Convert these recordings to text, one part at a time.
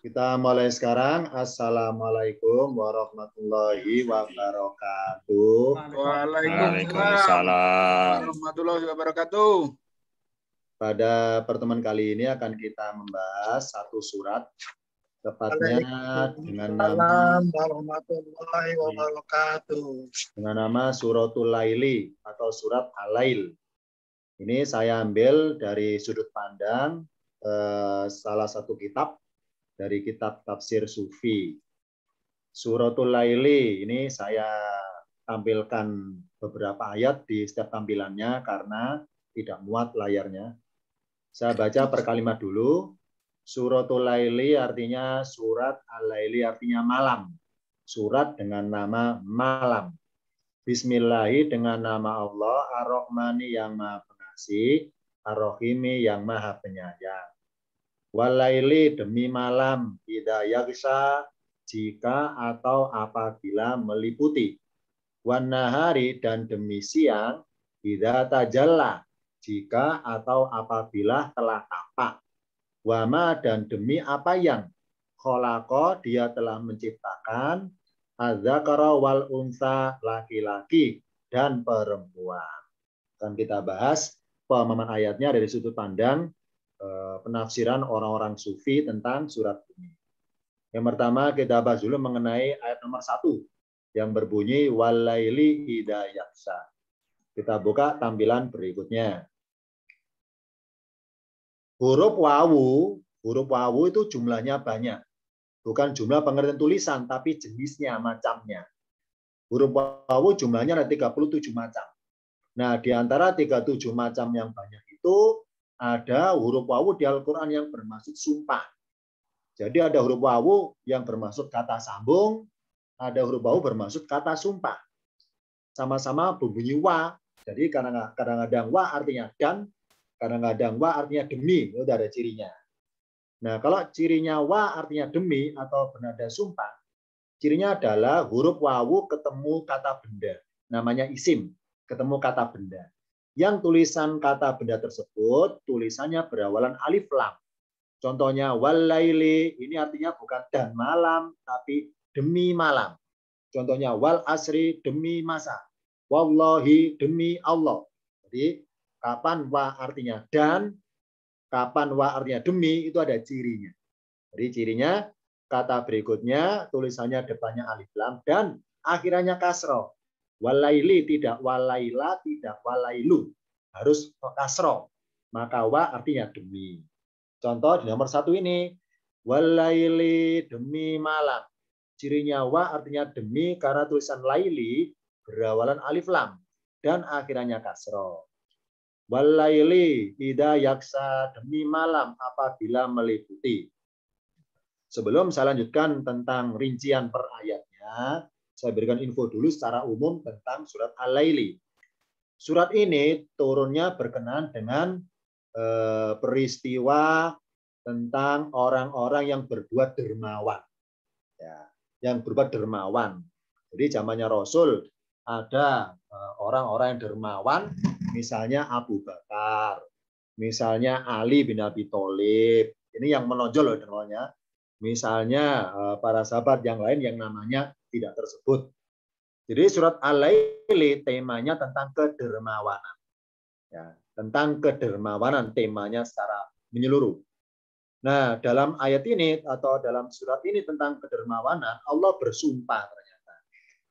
Kita mulai sekarang. Assalamualaikum warahmatullahi wabarakatuh. Waalaikumsalam warahmatullahi wabarakatuh. Pada pertemuan kali ini akan kita membahas satu surat, tepatnya dengan nama warahmatullahi wabarakatuh. Dengan nama Suratul Laili atau Surat Al-Lail. Ini saya ambil dari sudut pandang salah satu kitab dari kitab tafsir Sufi. Suratul Laili ini saya tampilkan beberapa ayat di setiap tampilannya karena tidak muat layarnya. Saya baca per kalimat dulu. Suratul Laili artinya surat, Al-Laili artinya malam. Surat dengan nama malam. Bismillahi dengan nama Allah, Ar-Rahmani yang Maha Pengasih, Ar-Rahimi yang Maha Penyayang. Walaili demi malam, idza yaghsha jika atau apabila meliputi. Wan nahari dan demi siang, idza tajalla jika atau apabila telah tampak. Wama dan demi apa yang khalaqa dia telah menciptakan az-zakara wal unsa laki-laki dan perempuan. Dan kita bahas pemahaman ayatnya dari sudut pandang penafsiran orang-orang sufi tentang surat ini. Yang pertama kita bahas dulu mengenai ayat nomor 1 yang berbunyi walaili idza yaghsha. Kita buka tampilan berikutnya. Huruf wawu itu jumlahnya banyak. Bukan jumlah pengertian tulisan, tapi jenisnya, macamnya. Huruf wawu jumlahnya ada 37 macam. Nah, di antara 37 macam yang banyak itu, ada huruf wawu di Al-Quran yang bermaksud sumpah. Jadi ada huruf wawu yang bermaksud kata sambung, ada huruf wawu bermaksud kata sumpah. Sama-sama berbunyi wa. Jadi kadang-kadang wa artinya dan, kadang-kadang wa artinya demi, itu ada cirinya. Nah, kalau cirinya wa artinya demi atau bernada sumpah, cirinya adalah huruf wawu ketemu kata benda, namanya isim, ketemu kata benda. Yang tulisan kata benda tersebut, tulisannya berawalan alif lam. Contohnya walaili, ini artinya bukan dan malam, tapi demi malam. Contohnya wal asri, demi masa. Wallahi, demi Allah. Jadi kapan wa artinya dan, kapan wa artinya demi, itu ada cirinya. Jadi cirinya kata berikutnya tulisannya depannya alif lam dan akhirnya kasroh. Walaili tidak walaila, tidak walailu. Harus kasroh. Maka wa artinya demi. Contoh di nomor 1 ini. Walaili demi malam. Cirinya wa artinya demi karena tulisan laili berawalan alif lam dan akhirnya kasroh. Walaili idza yaghsha demi malam apabila meliputi. Sebelum saya lanjutkan tentang rincian per ayatnya, saya berikan info dulu secara umum tentang surat Al-Laili. Surat ini turunnya berkenaan dengan peristiwa tentang orang-orang yang berbuat dermawan. Ya, yang berbuat dermawan. Jadi zamannya Rasul ada orang-orang yang dermawan, misalnya Abu Bakar, misalnya Ali bin Abi Thalib. Ini yang menonjol loh dermawannya. Misalnya para sahabat yang lain yang namanya tidak tersebut. Jadi surat Al-Laili temanya tentang kedermawanan. Ya, tentang kedermawanan temanya secara menyeluruh. Nah, dalam ayat ini atau dalam surat ini tentang kedermawanan, Allah bersumpah ternyata.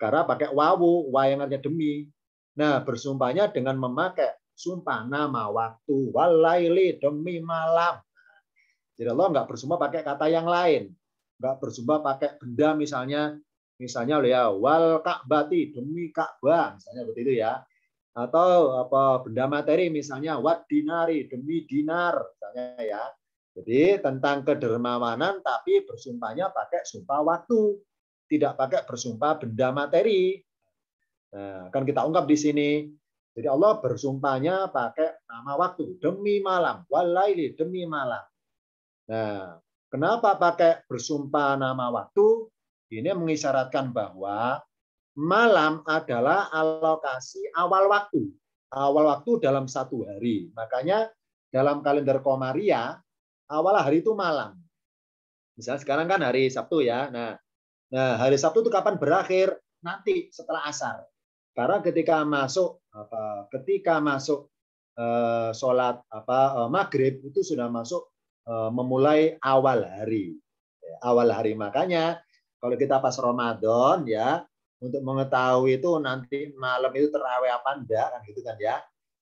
Karena pakai wawu, wa yang artinya demi. Nah, bersumpahnya dengan memakai sumpah nama waktu, walaili demi malam. Jadi Allah nggak bersumpah pakai kata yang lain. Nggak bersumpah pakai benda misalnya ya wal ka'bati demi Ka'bah misalnya begitu ya. Atau apa benda materi misalnya wad dinari demi dinar misalnya ya. Jadi tentang kedermawanan tapi bersumpahnya pakai sumpah waktu, tidak pakai bersumpah benda materi. Nah, akan kita ungkap di sini. Jadi Allah bersumpahnya pakai nama waktu demi malam, walaili demi malam. Nah, kenapa pakai bersumpah nama waktu? Ini mengisyaratkan bahwa malam adalah alokasi awal waktu. Awal waktu dalam satu hari. Makanya dalam kalender Komariah awal hari itu malam. Misalnya sekarang kan hari Sabtu ya. Nah, hari Sabtu itu kapan berakhir? Nanti setelah asar. Karena ketika masuk sholat maghrib itu sudah masuk memulai awal hari. Awal hari, makanya kalau kita pas Ramadan ya, untuk mengetahui itu nanti malam itu terawih apa enggak kan gitu kan ya.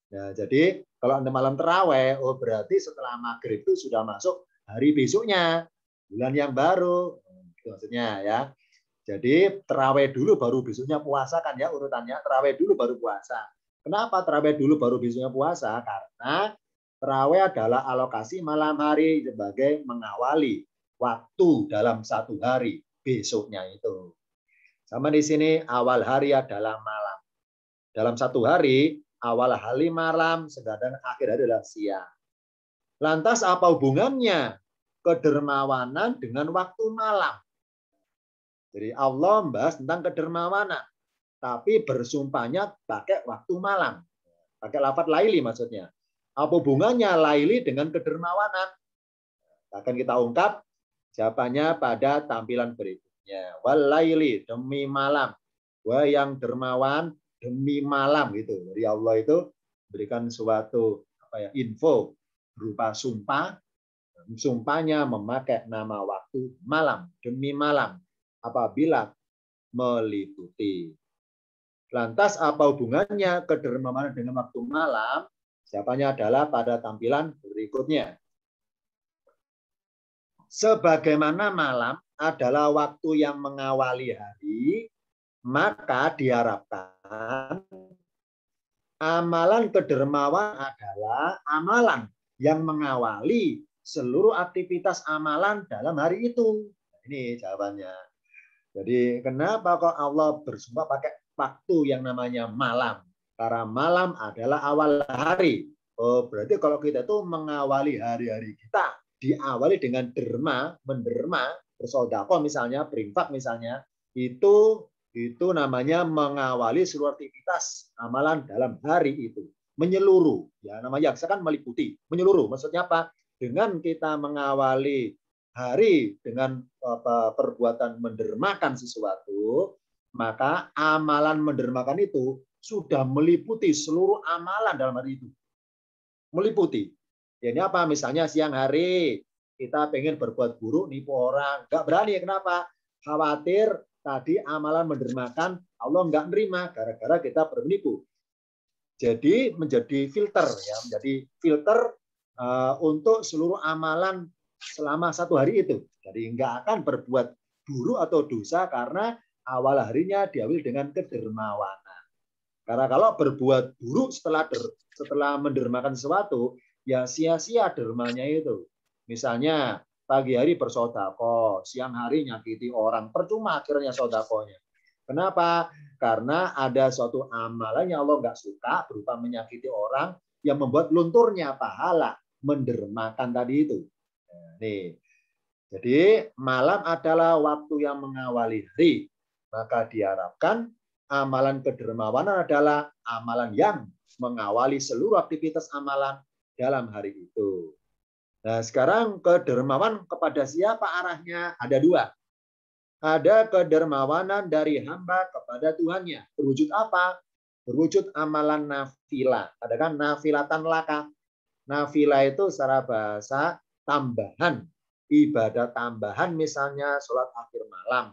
Nah, jadi kalau Anda malam terawih, oh berarti setelah maghrib itu sudah masuk hari besoknya, bulan yang baru. Itu maksudnya ya. Jadi terawih dulu baru besoknya puasa kan ya urutannya. Terawih dulu baru puasa. Kenapa terawih dulu baru besoknya puasa? Karena terawih adalah alokasi malam hari sebagai mengawali waktu dalam satu hari besoknya itu. Sama di sini awal hari adalah malam. Dalam satu hari, awal hari malam, sedangkan akhir hari adalah siang. Lantas apa hubungannya kedermawanan dengan waktu malam? Jadi Allah membahas tentang kedermawanan, tapi bersumpahnya pakai waktu malam. Pakai lafadz laili maksudnya. Apa hubungannya laili dengan kedermawanan? Akan kita ungkap jawabannya pada tampilan berikut. Walaili, demi malam. Wa yang dermawan demi malam gitu. Jadi Allah itu berikan suatu info berupa sumpah. Sumpahnya memakai nama waktu malam demi malam apabila meliputi. Lantas apa hubungannya kedermawanan dengan waktu malam? Jawabannya adalah pada tampilan berikutnya. Sebagaimana malam adalah waktu yang mengawali hari, maka diharapkan amalan kedermawan adalah amalan yang mengawali seluruh aktivitas amalan dalam hari itu. Ini jawabannya. Jadi kenapa kok Allah bersumpah pakai waktu yang namanya malam? Karena malam adalah awal hari. Oh, berarti kalau kita tuh mengawali hari-hari kita diawali dengan menderma, bersedekah misalnya, berinfak misalnya, itu namanya mengawali seluruh aktivitas amalan dalam hari itu. Menyeluruh, ya namanya kan meliputi. Menyeluruh, maksudnya apa? Dengan kita mengawali hari dengan perbuatan mendermakan sesuatu, maka amalan mendermakan itu sudah meliputi seluruh amalan dalam hari itu. Meliputi. Ya, ini apa? Misalnya siang hari kita pengen berbuat buruk, nipu orang, nggak berani. Kenapa? Khawatir tadi amalan mendermakan Allah nggak nerima gara-gara kita bernipu. Jadi menjadi filter ya, menjadi filter untuk seluruh amalan selama satu hari itu. Jadi nggak akan berbuat buruk atau dosa karena awal harinya diawali dengan kedermawanan. Karena kalau berbuat buruk setelah mendermakan sesuatu, ya sia-sia dermanya itu. Misalnya pagi hari bersedekah, siang hari nyakiti orang, percuma akhirnya sedekahnya. Kenapa? Karena ada suatu amalan yang Allah nggak suka berupa menyakiti orang yang membuat lunturnya pahala mendermakan tadi itu. Nih. Jadi malam adalah waktu yang mengawali hari. Maka diharapkan amalan kedermawanan adalah amalan yang mengawali seluruh aktivitas amalan dalam hari itu. Nah, sekarang kedermawan kepada siapa arahnya? Ada dua. Ada kedermawanan dari hamba kepada Tuhannya. Berwujud apa? Berwujud amalan nafilah. Ada kan nafilatan laka. Nafilah itu secara bahasa tambahan. Ibadah tambahan misalnya sholat akhir malam.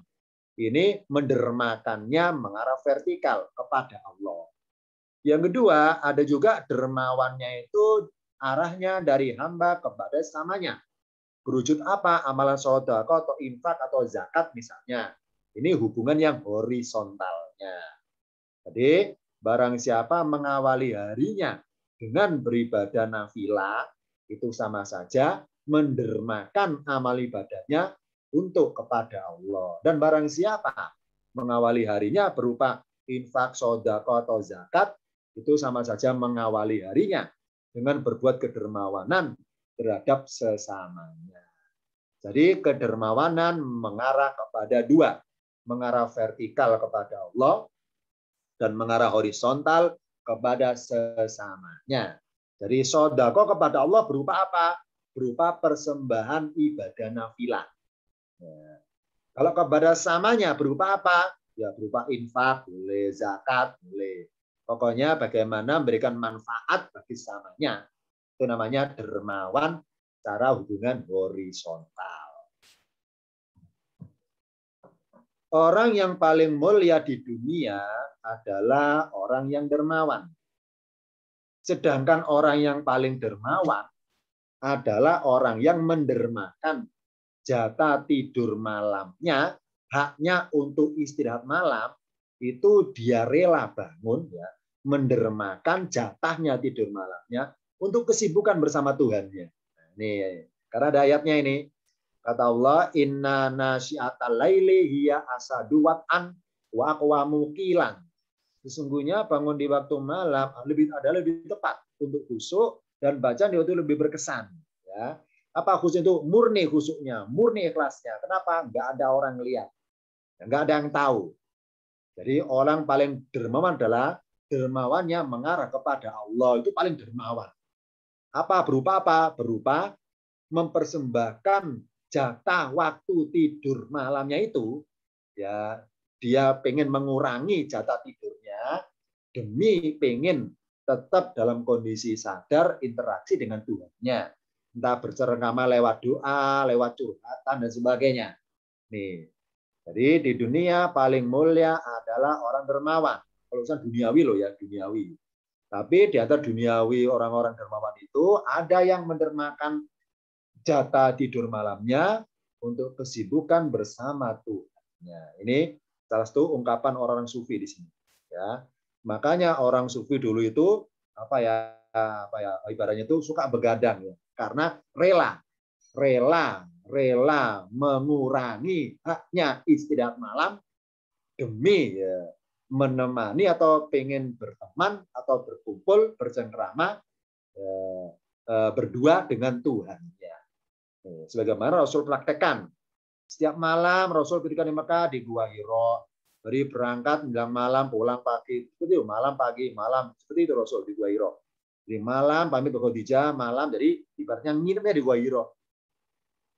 Ini mendermakannya mengarah vertikal kepada Allah. Yang kedua, ada juga dermawannya itu arahnya dari hamba kepada samanya. Berwujud apa? Amalan sedekah atau infak atau zakat misalnya. Ini hubungan yang horizontalnya. Jadi, barang siapa mengawali harinya dengan beribadah nafilah, itu sama saja mendermakan amal ibadahnya untuk kepada Allah. Dan barang siapa mengawali harinya berupa infak, sedekah atau zakat, itu sama saja mengawali harinya dengan berbuat kedermawanan terhadap sesamanya. Jadi kedermawanan mengarah kepada dua. Mengarah vertikal kepada Allah dan mengarah horizontal kepada sesamanya. Jadi sedekah kepada Allah berupa apa? berupa persembahan ibadah nafilah. Nah, kalau kepada sesamanya berupa apa? Ya berupa infak, boleh, zakat, boleh. Pokoknya bagaimana memberikan manfaat bagi sesamanya. Itu namanya dermawan secara hubungan horizontal. Orang yang paling mulia di dunia adalah orang yang dermawan. Sedangkan orang yang paling dermawan adalah orang yang mendermakan jatah tidur malamnya, haknya untuk istirahat malam, itu dia rela bangun, ya, mendermakan jatahnya tidur malamnya untuk kesibukan bersama Tuhannya. Nah, ini, karena ada ayatnya ini. Kata Allah, inna nasyiatal laili hiya asadu wat'an wa aqwamu qilan. Sesungguhnya bangun di waktu malam lebih tepat untuk khusyuk dan bacaan di waktu lebih berkesan. Ya. Apa khusyuk itu? Murni khusyuknya, murni ikhlasnya. Kenapa? Nggak ada orang lihat. Nggak ada yang tahu. Jadi orang paling dermawan adalah dermawannya mengarah kepada Allah. Itu paling dermawan. Apa? Berupa apa? Berupa mempersembahkan jatah waktu tidur malamnya itu, ya dia pengen mengurangi jatah tidurnya demi pengen tetap dalam kondisi sadar interaksi dengan Tuhannya, entah bercerengama lewat doa, lewat curhatan dan sebagainya. Nih, jadi di dunia paling mulia adalah orang dermawan. Kalau urusan duniawi loh ya, duniawi. Tapi di antara duniawi orang-orang dermawan itu ada yang mendermakan jatah tidur malamnya untuk kesibukan bersama Tuhannya. Ini salah satu ungkapan orang sufi di sini. Ya, makanya orang sufi dulu itu apa ya ibaratnya itu suka begadang, ya, karena rela mengurangi haknya istirahat malam demi, ya, menemani atau pengen berteman atau berkumpul bercengkrama berdua dengan Tuhannya. Sebagaimana Rasul praktekkan. Setiap malam Rasul ketika di Mekah di Gua Hiro, dari berangkat menjelang malam, pulang pagi. Seperti itu, malam, pagi, malam. Seperti itu Rasul di Gua Hiro. Di malam, pamit ke Khadijah, malam. Jadi ibaratnya nginepnya di Gua Hiro.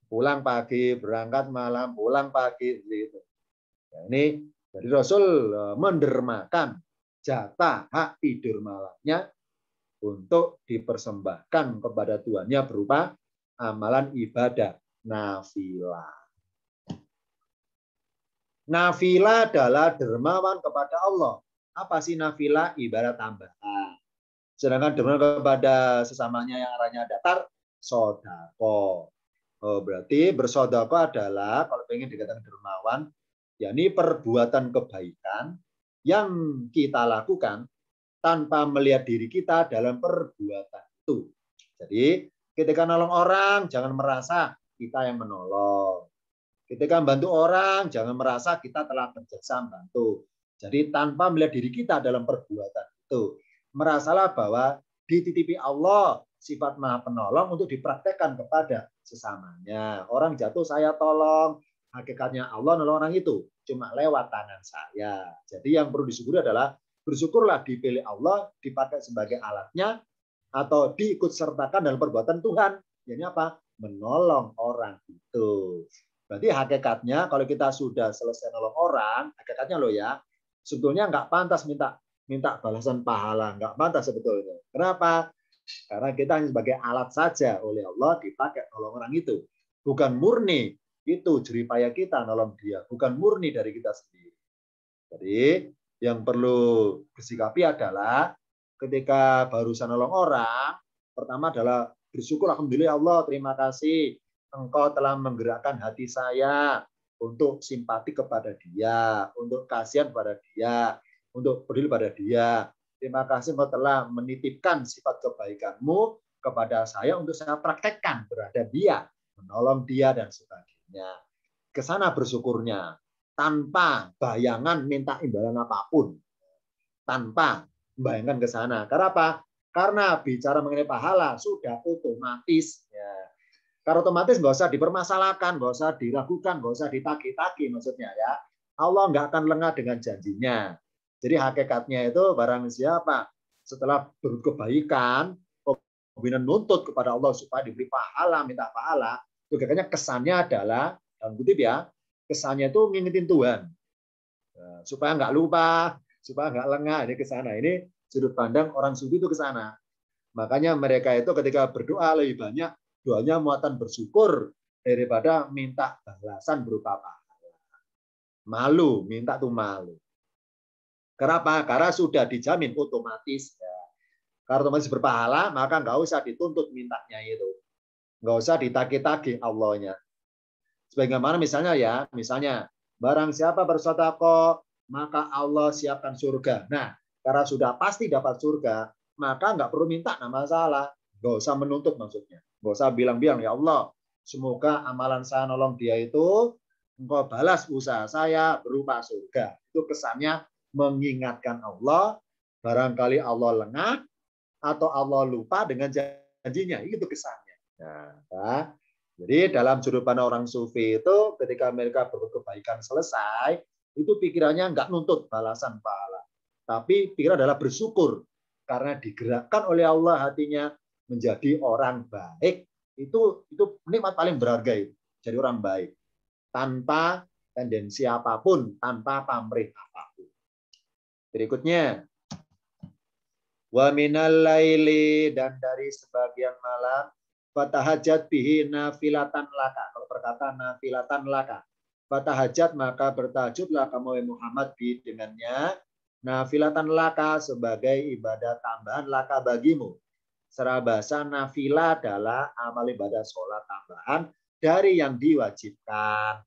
Pulang pagi, berangkat malam, pulang pagi. Seperti itu. Ya, ini jadi Rasul mendermakan jatah hak tidur malamnya untuk dipersembahkan kepada Tuhannya berupa amalan ibadah nafilah. Nafilah adalah dermawan kepada Allah. Apa sih nafilah? Ibadah tambahan. Sedangkan dermawan kepada sesamanya yang arahnya datar, sodako. Oh, berarti bersodako adalah kalau pengen dikatakan dermawan, yakni perbuatan kebaikan yang kita lakukan tanpa melihat diri kita dalam perbuatan itu. Jadi ketika nolong orang, jangan merasa kita yang menolong. Ketika membantu orang, jangan merasa kita telah berjasa membantu. Jadi tanpa melihat diri kita dalam perbuatan itu. Merasalah bahwa dititipi Allah sifat maha penolong untuk dipraktekkan kepada sesamanya. Orang jatuh saya tolong. Hakikatnya Allah nolong orang itu. Cuma lewat tangan saya. Jadi yang perlu disyukuri adalah bersyukurlah dipilih Allah, dipakai sebagai alatnya, atau diikut sertakan dalam perbuatan Tuhan. Ini apa? Menolong orang itu. Berarti hakikatnya kalau kita sudah selesai nolong orang, hakikatnya loh ya, sebetulnya nggak pantas minta balasan pahala, nggak pantas sebetulnya. Kenapa? Karena kita hanya sebagai alat saja oleh Allah dipakai nolong orang itu. Bukan murni itu jeripaya kita nolong dia, bukan murni dari kita sendiri. Jadi yang perlu disikapi adalah ketika barusan nolong orang, pertama adalah bersyukur, alhamdulillah Allah, terima kasih Engkau telah menggerakkan hati saya untuk simpati kepada dia, untuk kasihan kepada dia, untuk peduli pada dia. Terima kasih Engkau telah menitipkan sifat kebaikanmu kepada saya untuk saya praktekkan terhadap dia, menolong dia dan sebagainya. Kesana bersyukurnya tanpa bayangan minta imbalan apapun, tanpa membayangkan ke sana. Karena apa? Karena bicara mengenai pahala sudah otomatis. Ya. Karena otomatis nggak usah dipermasalahkan, nggak usah diragukan, nggak usah ditagih-tagih maksudnya ya. Allah nggak akan lengah dengan janjinya. Jadi hakikatnya itu barang siapa setelah berkebaikan, kemudian nuntut kepada Allah supaya diberi pahala, minta pahala, itu kayaknya kesannya adalah, dalam kutip ya, kesannya itu ngingetin Tuhan. Nah, supaya nggak lupa, supaya nggak lengah ini ke sana. Ini sudut pandang orang sufi itu ke sana. Makanya mereka itu ketika berdoa lebih banyak doanya muatan bersyukur daripada minta balasan berupa pahala. Malu, minta tuh malu. Kenapa? Karena sudah dijamin otomatis. Ya. Karena otomatis berpahala, maka nggak usah dituntut mintanya itu. Nggak usah ditagih-tagih Allahnya. Sebagaimana misalnya ya, misalnya barang siapa bersedekah maka Allah siapkan surga. Nah, karena sudah pasti dapat surga, maka nggak perlu minta, nggak masalah. Nggak usah menuntut maksudnya. Nggak usah bilang-bilang, ya Allah, semoga amalan saya nolong dia itu, engkau balas usaha saya berupa surga. Itu kesannya mengingatkan Allah, barangkali Allah lengah, atau Allah lupa dengan janjinya. Itu kesannya. Nah, jadi dalam sudut pandang orang sufi itu ketika mereka berbuat kebaikan selesai, itu pikirannya nggak nuntut balasan pahala. Tapi pikiran adalah bersyukur karena digerakkan oleh Allah hatinya menjadi orang baik. Itu nikmat paling berharga itu. Jadi orang baik tanpa tendensi apapun, tanpa pamrih apapun. Berikutnya, wa minal laili, dan dari sebagian malam, fatahajat bihi nafilatan laka. Kalau perkataan nafilatan laka, fatahajat maka bertajudlah kamu Muhammad bi dengannya, nafilatan laka sebagai ibadah tambahan laka bagimu. Secara bahasa nafilah adalah amal ibadah sholat tambahan dari yang diwajibkan.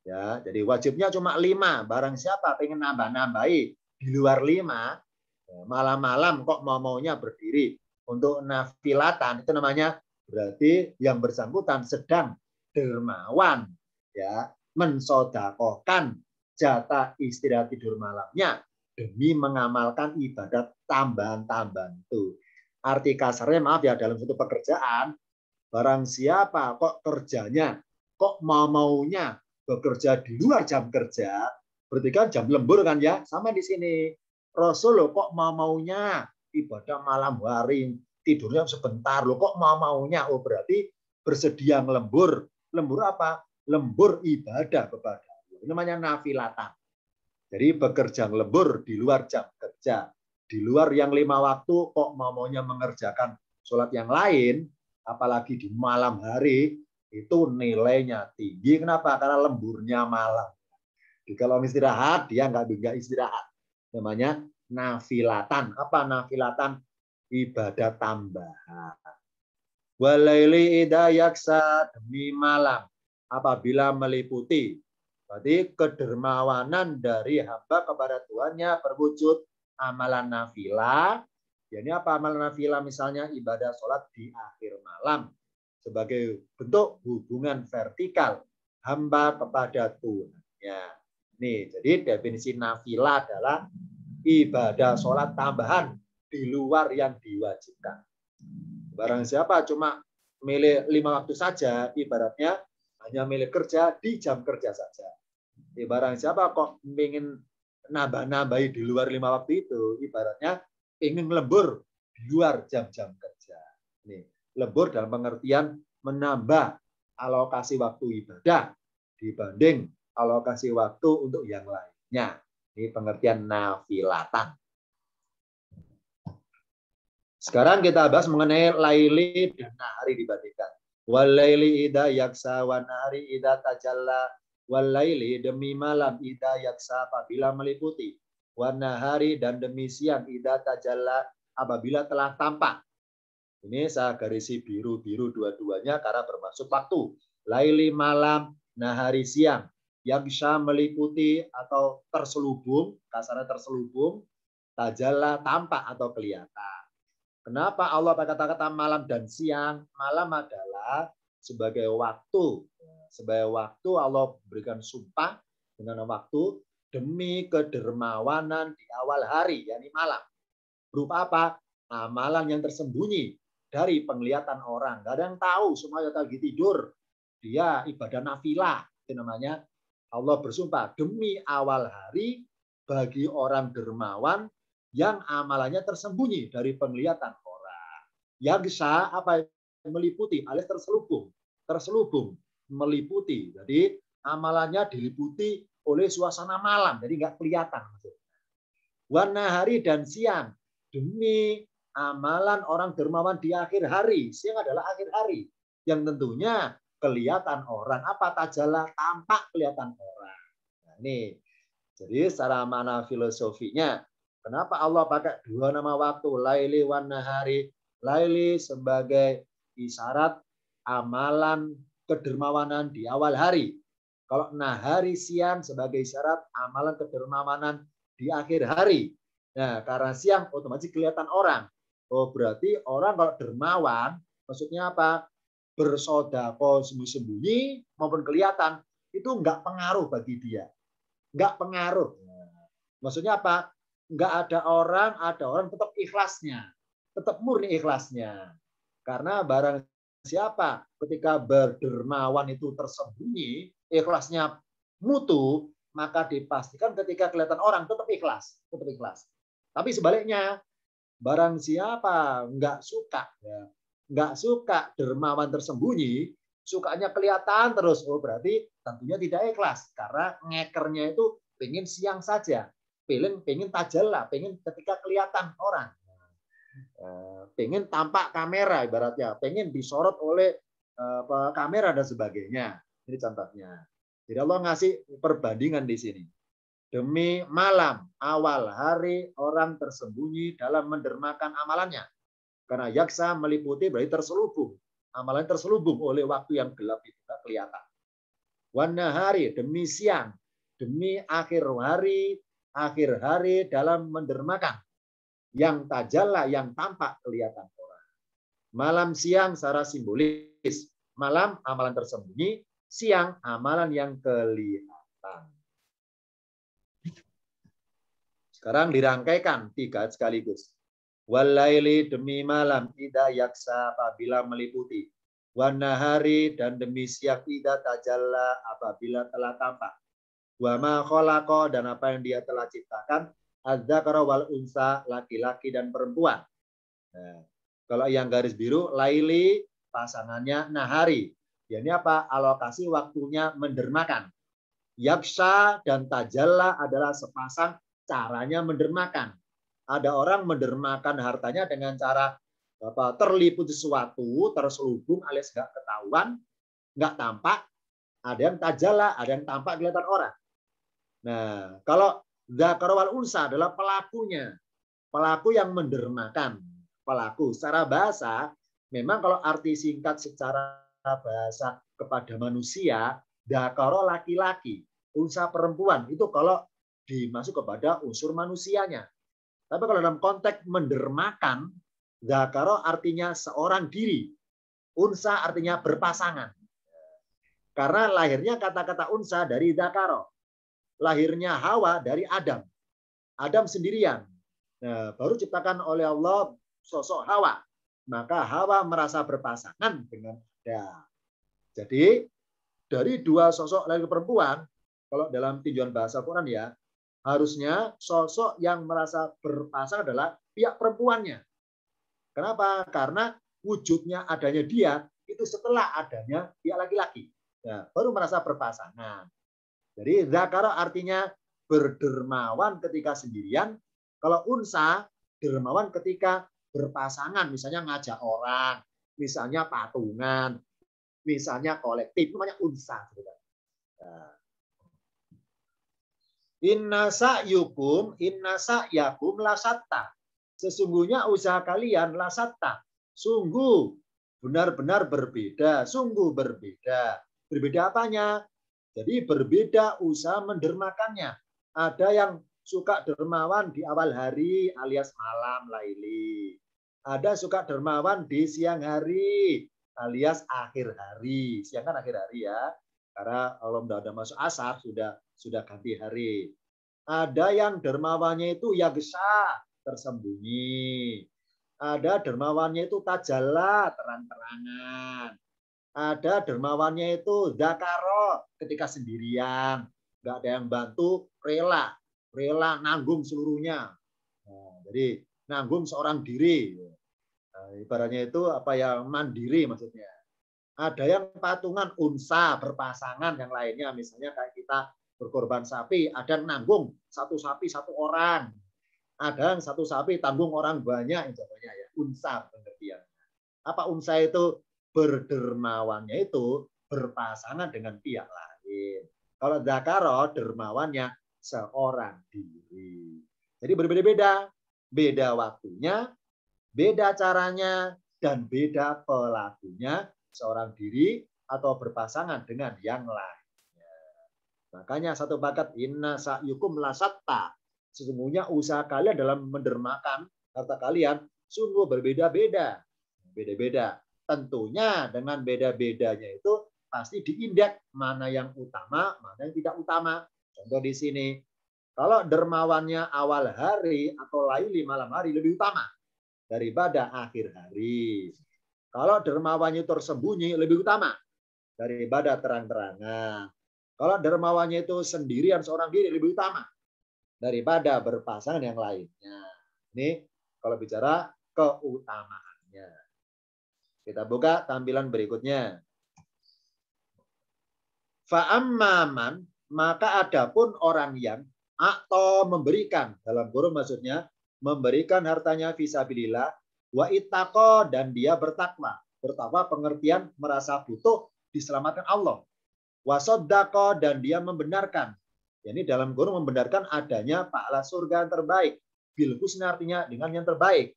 Ya, jadi wajibnya cuma 5. Barang siapa pengen nambah-nambahi di luar 5, malam-malam kok maunya berdiri untuk nafilatan, itu namanya berarti yang bersangkutan sedang dermawan, ya, mensodakohkan jatah istirahat tidur malamnya demi mengamalkan ibadat tambahan-tambahan itu. Arti kasarnya, maaf ya, dalam suatu pekerjaan, barang siapa kok kerjanya kok maunya bekerja di luar jam kerja, berarti kan jam lembur kan ya, sama di sini. Rasul loh kok maunya ibadah malam hari, tidurnya sebentar loh kok maunya. Oh berarti bersedia ngelembur. Lembur apa? Lembur ibadah kepada Allah. Ini namanya nafilatan. Jadi bekerja ngelembur di luar jam kerja. Di luar yang 5 waktu kok maunya mengerjakan sholat yang lain, apalagi di malam hari, itu nilainya tinggi. Kenapa? Karena lemburnya malam. Jadi kalau istirahat, dia nggak istirahat. Namanya nafilatan. Apa nafilatan? Ibadah tambahan. Walaili idza yaksa, demi malam apabila meliputi. Berarti kedermawanan dari hamba kepada Tuhannya berwujud amalan nafilah. Jadi apa amalan nafilah? Misalnya ibadah sholat di akhir malam sebagai bentuk hubungan vertikal hamba kepada Tuhan. Ya. Nih, jadi definisi nafilah adalah ibadah sholat tambahan di luar yang diwajibkan. Barang siapa cuma milih 5 waktu saja, ibaratnya hanya milih kerja di jam kerja saja. Barang siapa kok ingin nambah-nambahi di luar 5 waktu itu, ibaratnya ingin lembur di luar jam-jam kerja. Nih, lembur dalam pengertian menambah alokasi waktu ibadah dibanding alokasi waktu untuk yang lainnya. Ini pengertian nafilatan. Sekarang kita bahas mengenai laili dan nahari dibandingkan. Walaili idza yaksa wa nahari idza tajalla. Walaili demi malam idza yaksa apabila meliputi. Wa nahari dan demi siang idza tajalla apabila telah tampak. Ini saya garisi biru-biru dua-duanya karena bermaksud waktu. Laili malam, nahari siang. Yaksha meliputi atau terselubung, kasarnya terselubung, tajalla tampak atau kelihatan. Kenapa Allah pakai kata-kata malam dan siang? Malam adalah sebagai waktu. Sebagai waktu Allah berikan sumpah dengan waktu demi kedermawanan di awal hari, yakni malam. Berupa apa? Amalan yang tersembunyi dari penglihatan orang. Gak ada yang tahu, semuanya lagi tidur. Dia ibadah nafilah. Itu namanya Allah bersumpah demi awal hari bagi orang dermawan yang amalannya tersembunyi dari penglihatan orang. Yagsha apa? Meliputi, alias terselubung. Terselubung, meliputi. Jadi amalannya diliputi oleh suasana malam, jadi nggak kelihatan. Warna hari dan siang, demi amalan orang dermawan di akhir hari. Siang adalah akhir hari, yang tentunya kelihatan orang. Apa? Tajala, tampak kelihatan orang. Nah, ini. Jadi secara makna filosofinya, kenapa Allah pakai dua nama waktu, laili wan nahari? Laili sebagai isyarat amalan kedermawanan di awal hari. Kalau nahari siang sebagai isyarat amalan kedermawanan di akhir hari. Nah, karena siang otomatis kelihatan orang. Oh, berarti orang kalau dermawan, maksudnya apa? Bersodako sembunyi-sembunyi maupun kelihatan, itu enggak pengaruh bagi dia. Enggak pengaruh. Maksudnya apa? Enggak ada orang tetap ikhlasnya. Tetap murni ikhlasnya. Karena barang siapa ketika berdermawan itu tersembunyi, ikhlasnya mutu, maka dipastikan ketika kelihatan orang tetap ikhlas. Tetap ikhlas. Tapi sebaliknya, barang siapa enggak suka, ya, enggak suka dermawan tersembunyi, sukanya kelihatan terus, oh berarti tentunya tidak ikhlas. Karena ngekernya itu pengen siang saja, pengen tajalla, pengen ketika kelihatan orang, pengen tampak kamera ibaratnya, pengen disorot oleh kamera dan sebagainya. Ini contohnya. Jadi Allah ngasih perbandingan di sini. Demi malam, awal hari orang tersembunyi dalam mendermakan amalannya. Karena yaksa meliputi berarti terselubung. Amalan terselubung oleh waktu yang gelap itu tidak kelihatan. Wana hari demi siang, demi akhir hari dalam mendermakan. Yang tajalla, yang tampak kelihatan orang. Malam siang secara simbolis. Malam amalan tersembunyi, siang amalan yang kelihatan. Sekarang dirangkaikan 3 sekaligus. Walaili demi malam, ida yaksa apabila meliputi. Wanahari dan demi siang, ida tajalla apabila telah tampak. Wama kholaqa dan apa yang dia telah ciptakan. Adzakara wal unsa, laki-laki dan perempuan. Nah, kalau yang garis biru, laili pasangannya nahari. Ya, ini apa? Alokasi waktunya mendermakan. Yaksha dan tajalla adalah sepasang caranya mendermakan. Ada orang mendermakan hartanya dengan cara terliput sesuatu, terselubung alias nggak ketahuan, nggak tampak. Ada yang tajalla, ada yang tampak kelihatan orang. Nah, kalau dzakar wal unsa adalah pelakunya, pelaku yang mendermakan, pelaku. Secara bahasa, memang kalau arti singkat secara bahasa kepada manusia, dzakaro laki-laki, unsa perempuan. Itu kalau dimasuk kepada unsur manusianya. Tapi kalau dalam konteks mendermakan, dzakaro artinya seorang diri, unsa artinya berpasangan. Karena lahirnya kata-kata unsa dari dzakaro. Lahirnya Hawa dari Adam. Adam sendirian. Nah, baru ciptakan oleh Allah sosok Hawa. Maka Hawa merasa berpasangan dengan Adam. Jadi dari dua sosok laki perempuan, kalau dalam tinjauan bahasa Quran ya, harusnya sosok yang merasa berpasangan adalah pihak perempuannya. Kenapa? Karena wujudnya adanya dia itu setelah adanya pihak laki-laki. Nah, baru merasa berpasangan. Jadi zakara artinya berdermawan ketika sendirian. Kalau unsa, dermawan ketika berpasangan. Misalnya ngajak orang, misalnya patungan, misalnya kolektif. Itu namanya unsa. Nah. Inna sa'yakum lasatta. Sesungguhnya usaha kalian lasatta. Sungguh benar-benar berbeda. Sungguh berbeda. Berbeda apanya? Jadi berbeda usaha mendermakannya. Ada yang suka dermawan di awal hari alias malam laili. Ada suka dermawan di siang hari alias akhir hari. Siang kan akhir hari ya. Karena kalau udah masuk asar sudah ganti hari. Ada yang dermawannya itu yagsha, tersembunyi. Ada dermawannya itu tajalla, terang-terangan. Ada dermawannya itu zakaro, ketika sendirian. Nggak ada yang bantu, rela nanggung seluruhnya. Nah, jadi nanggung seorang diri. Nah, ibaratnya itu apa ya, mandiri maksudnya. Ada yang patungan unsa berpasangan, yang lainnya misalnya kayak kita berkorban sapi, ada yang nanggung satu sapi satu orang, ada yang satu sapi tanggung orang banyak, contohnya ya unsa pengertian. Apa unsa itu? Berdermawannya itu berpasangan dengan pihak lain. Kalau dzakaro dermawannya seorang diri. Jadi berbeda-beda, beda waktunya, beda caranya, dan beda pelakunya seorang diri atau berpasangan dengan yang lainnya. Makanya satu paket inna sa'yukum lasatta. Sesungguhnya usaha kalian dalam mendermakan harta kalian sungguh berbeda-beda. Beda-beda. Tentunya dengan beda-bedanya itu pasti diindeks mana yang utama, mana yang tidak utama. Contoh di sini, kalau dermawannya awal hari atau laili malam hari lebih utama daripada akhir hari. Kalau dermawannya tersembunyi lebih utama daripada terang-terangan. Kalau dermawannya itu sendirian seorang diri lebih utama daripada berpasangan yang lainnya. Ini kalau bicara keutamaannya. Kita buka tampilan berikutnya. Fa'ammaman, maka adapun orang yang atau memberikan, dalam kurung maksudnya memberikan hartanya fisabilillah, wa ittaqo, dan dia bertakwa. Bertakwa pengertian merasa butuh diselamatkan Allah. Wa shaddaqo, dan dia membenarkan. Ini dalam kurung membenarkan adanya pahala surga yang terbaik. Bil husna artinya dengan yang terbaik.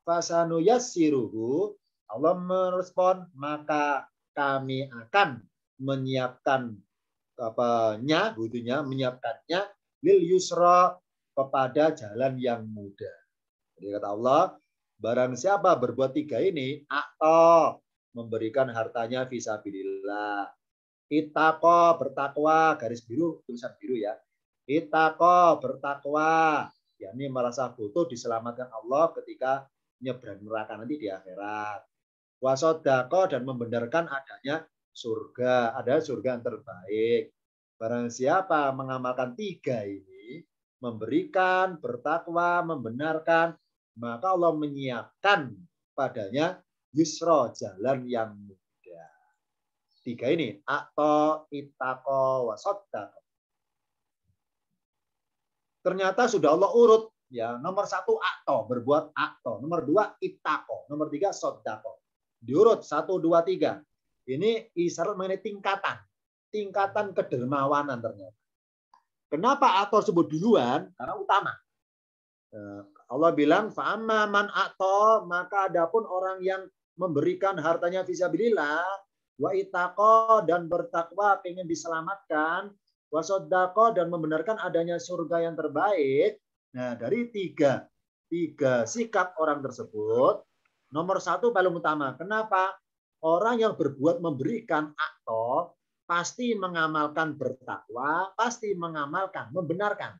Fasanuyassiruhu, Allah merespon, maka kami akan menyiapkan apanya, butuhnya menyiapkannya lil yusra, kepada jalan yang mudah. Jadi kata Allah, barang siapa berbuat tiga ini, atau memberikan hartanya fisabilillah, ittaqo bertakwa, garis biru tulisan biru ya, ittaqo bertakwa, yakni merasa butuh diselamatkan Allah ketika nyebrang neraka nanti di akhirat. Wasodako, dan membenarkan adanya surga, ada surga yang terbaik. Barang siapa mengamalkan tiga ini, memberikan, bertakwa, membenarkan, maka Allah menyiapkan padanya yusra, jalan yang mudah. Tiga ini, atau ittaqo wasodako. Ternyata sudah Allah urut. Ya, nomor satu atau, berbuat atau. Nomor dua ittaqo. Nomor tiga sodako. Diurut 1, 2, 3. Ini isyarat mengenai tingkatan. Tingkatan kedermawanan ternyata. Kenapa atau sebut duluan? Karena utama. Allah bilang, fa'amma man atau, maka adapun orang yang memberikan hartanya fisabilillah, wa ittaqo, dan bertakwa ingin diselamatkan, wa shaddaqo, dan membenarkan adanya surga yang terbaik. Nah, dari tiga sikap orang tersebut, nomor satu paling utama. Kenapa? Orang yang berbuat memberikan atau pasti mengamalkan bertakwa, pasti mengamalkan, membenarkan.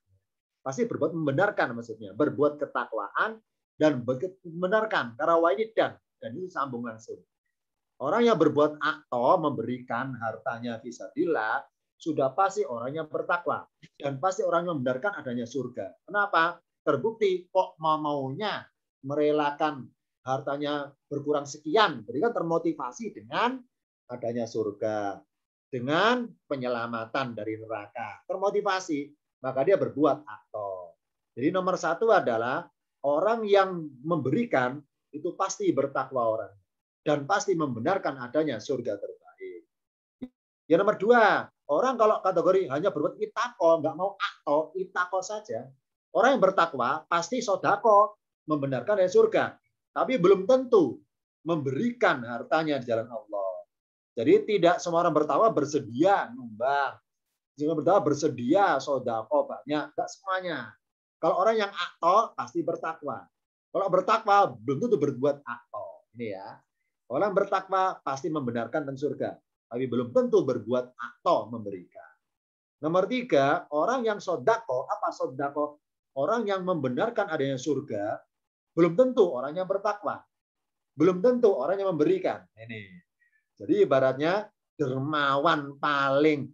Pasti berbuat membenarkan maksudnya. Berbuat ketakwaan dan membenarkan. Karawa ini dan itu sambung langsung. Orang yang berbuat atau memberikan hartanya fisabilillah, sudah pasti orang yang bertakwa. Dan pasti orang yang membenarkan adanya surga. Kenapa? Terbukti kok maunya merelakan hartanya berkurang sekian, berikan termotivasi dengan adanya surga, dengan penyelamatan dari neraka, termotivasi, maka dia berbuat atau. Jadi nomor satu adalah orang yang memberikan itu pasti bertakwa orang dan pasti membenarkan adanya surga terbaik. Yang nomor dua, orang kalau kategori hanya berbuat ittaqo, nggak mau atau ittaqo saja, orang yang bertakwa pasti sodako, membenarkan adanya surga. Tapi belum tentu memberikan hartanya di jalan Allah. Jadi tidak semua orang bertakwa bersedia nyumbang. Jangan bertakwa bersedia sodako banyak. Tidak semuanya. Kalau orang yang akto pasti bertakwa. Kalau bertakwa belum tentu berbuat akto. Ini ya. Orang bertakwa pasti membenarkan tentang surga. Tapi belum tentu berbuat akto memberikan. Nomor tiga, orang yang sodako. Apa sodako? Orang yang membenarkan adanya surga. Belum tentu orang yang bertakwa. Belum tentu orang yang memberikan. Ini. Jadi ibaratnya dermawan paling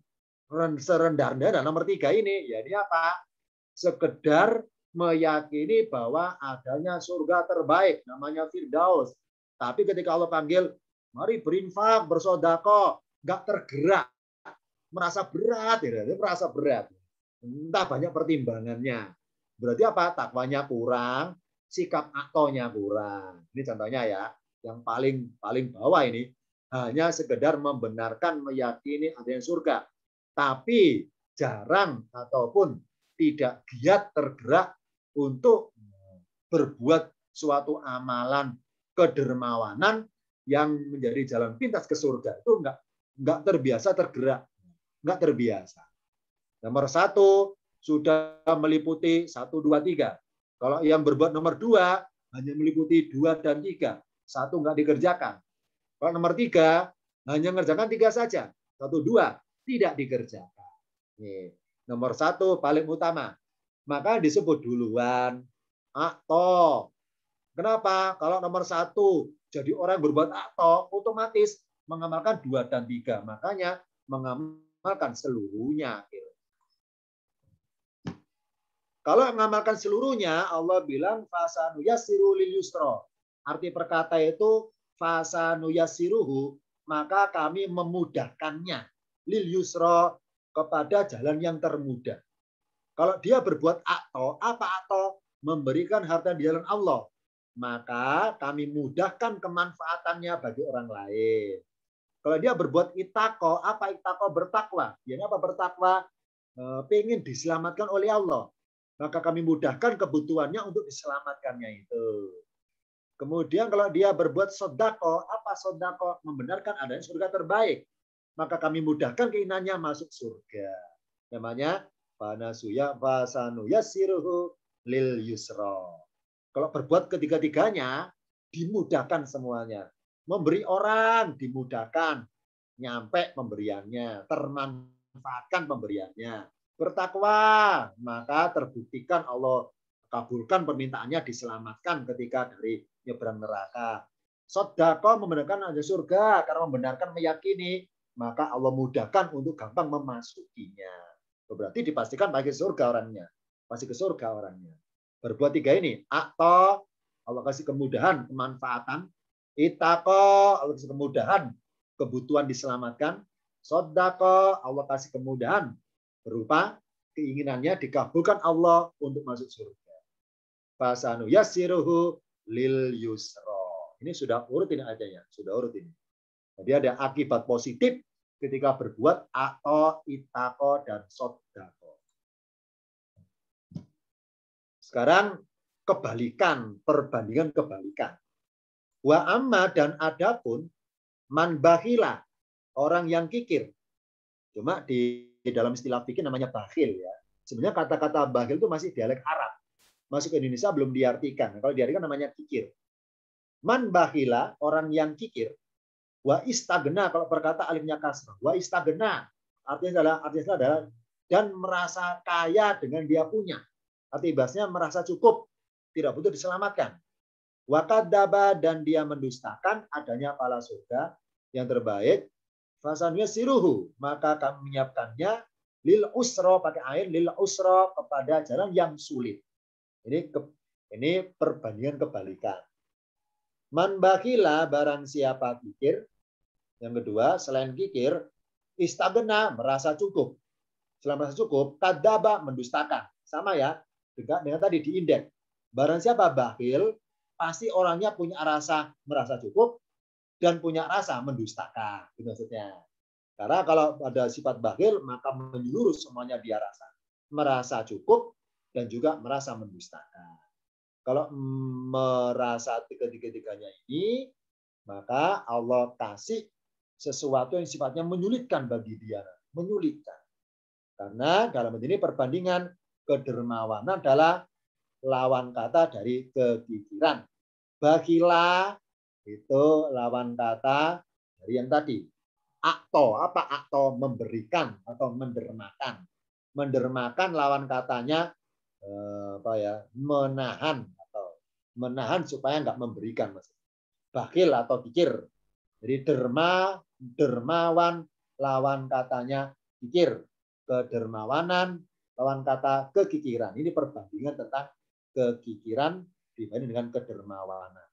serendah-rendah nomor tiga ini. Ya ini apa? Sekedar meyakini bahwa adanya surga terbaik, namanya Firdaus. Tapi ketika Allah panggil, mari berinfak, bersedekah, nggak tergerak, merasa berat, merasa berat. Entah banyak pertimbangannya. Berarti apa? Takwanya kurang, sikap aktonya kurang. Ini contohnya ya, yang paling bawah ini hanya sekedar membenarkan, meyakini adanya surga, tapi jarang ataupun tidak giat tergerak untuk berbuat suatu amalan kedermawanan yang menjadi jalan pintas ke surga. Itu enggak terbiasa tergerak, enggak terbiasa. Nomor 1 sudah meliputi 1, 2, 3. Kalau yang berbuat nomor 2 hanya meliputi 2 dan 3. 1 enggak dikerjakan. Kalau nomor 3 hanya mengerjakan 3 saja. 1, 2 tidak dikerjakan. Nih, nomor 1 paling utama. Maka disebut duluan akto. Kenapa? Kalau nomor 1 jadi orang berbuat akto, otomatis mengamalkan 2 dan 3. Makanya mengamalkan seluruhnya. Kalau mengamalkan seluruhnya, Allah bilang fasanuyassiru lil yusra. Arti perkata itu fasanuyassiruhu, maka kami memudahkannya lil yusra, kepada jalan yang termudah. Kalau dia berbuat akto, apa akto? Memberikan harta di jalan Allah. Maka kami mudahkan kemanfaatannya bagi orang lain. Kalau dia berbuat itako, apa itako? Bertakwa. Dia apa bertakwa? Pengen diselamatkan oleh Allah. Maka kami mudahkan kebutuhannya untuk diselamatkannya itu. Kemudian kalau dia berbuat sodako, apa sodako? Membenarkan adanya surga terbaik. Maka kami mudahkan keinginannya masuk surga. Namanya fasanuyassiruhu lil yusra. Kalau berbuat ketiga-tiganya, dimudahkan semuanya. Memberi orang dimudahkan, nyampe pemberiannya, termanfaatkan pemberiannya. Bertakwa, maka terbuktikan Allah kabulkan permintaannya, diselamatkan ketika dari nyebrang neraka. Sedekah membenarkan ada surga, karena membenarkan meyakini, maka Allah mudahkan untuk gampang memasukinya. Berarti dipastikan bagi surga orangnya, pasti ke surga orangnya. Berbuat 3 ini, akto, Allah kasih kemudahan, kemanfaatan. Itako, Allah kasih kemudahan, kebutuhan diselamatkan. Sedekah, Allah kasih kemudahan berupa keinginannya dikabulkan Allah untuk masuk surga. Fasanuyassiruhu lil yusra. Ini sudah urut ini adanya, sudah urut ini. Jadi ada akibat positif ketika berbuat akto, itako, dan sodako. Sekarang kebalikan, perbandingan kebalikan. Wa amma, dan adapun man bakhila, orang yang kikir. Cuma di dalam istilah fikih namanya bakhil ya. Sebenarnya kata-kata bakhil itu masih dialek Arab. Masuk ke Indonesia belum diartikan. Kalau diartikan namanya kikir. Man bakhila, orang yang kikir. Wa istagna, kalau perkata alifnya kasrah. Wa istagna, artinya adalah dan merasa kaya dengan dia punya. Arti bahasanya merasa cukup, tidak butuh diselamatkan. Wa kadzaba, dan dia mendustakan adanya pahala surga yang terbaik. Fasanuyassiruhu, maka kami menyiapkannya lil usra, pakai air, lil usra, kepada jalan yang sulit. Ini perbandingan kebalikan. Man bakhila, barang siapa kikir. Yang kedua, selain kikir, istagna, merasa cukup. Setelah merasa cukup, kadzaba, mendustakan. Sama ya, dengan tadi diindeks. Barang siapa bakhil, pasti orangnya punya rasa merasa cukup dan punya rasa mendustakan. Itu maksudnya. Karena kalau ada sifat bakhil, maka menyeluruh semuanya dia rasa. Merasa cukup dan juga merasa mendustakan. Kalau merasa tiga-tiganya ini, maka Allah kasih sesuatu yang sifatnya menyulitkan bagi dia. Menyulitkan. Karena dalam ini perbandingan, kedermawanan adalah lawan kata dari kekikiran. Bakhila itu lawan kata dari yang tadi. Akto, apa akto? Memberikan atau mendermakan. Mendermakan lawan katanya menahan atau menahan supaya nggak memberikan. Bakhil atau kikir. Jadi dermawan lawan katanya kikir. Kedermawanan lawan kata kekikiran. Ini perbandingan tentang kekikiran dibanding dengan kedermawanan.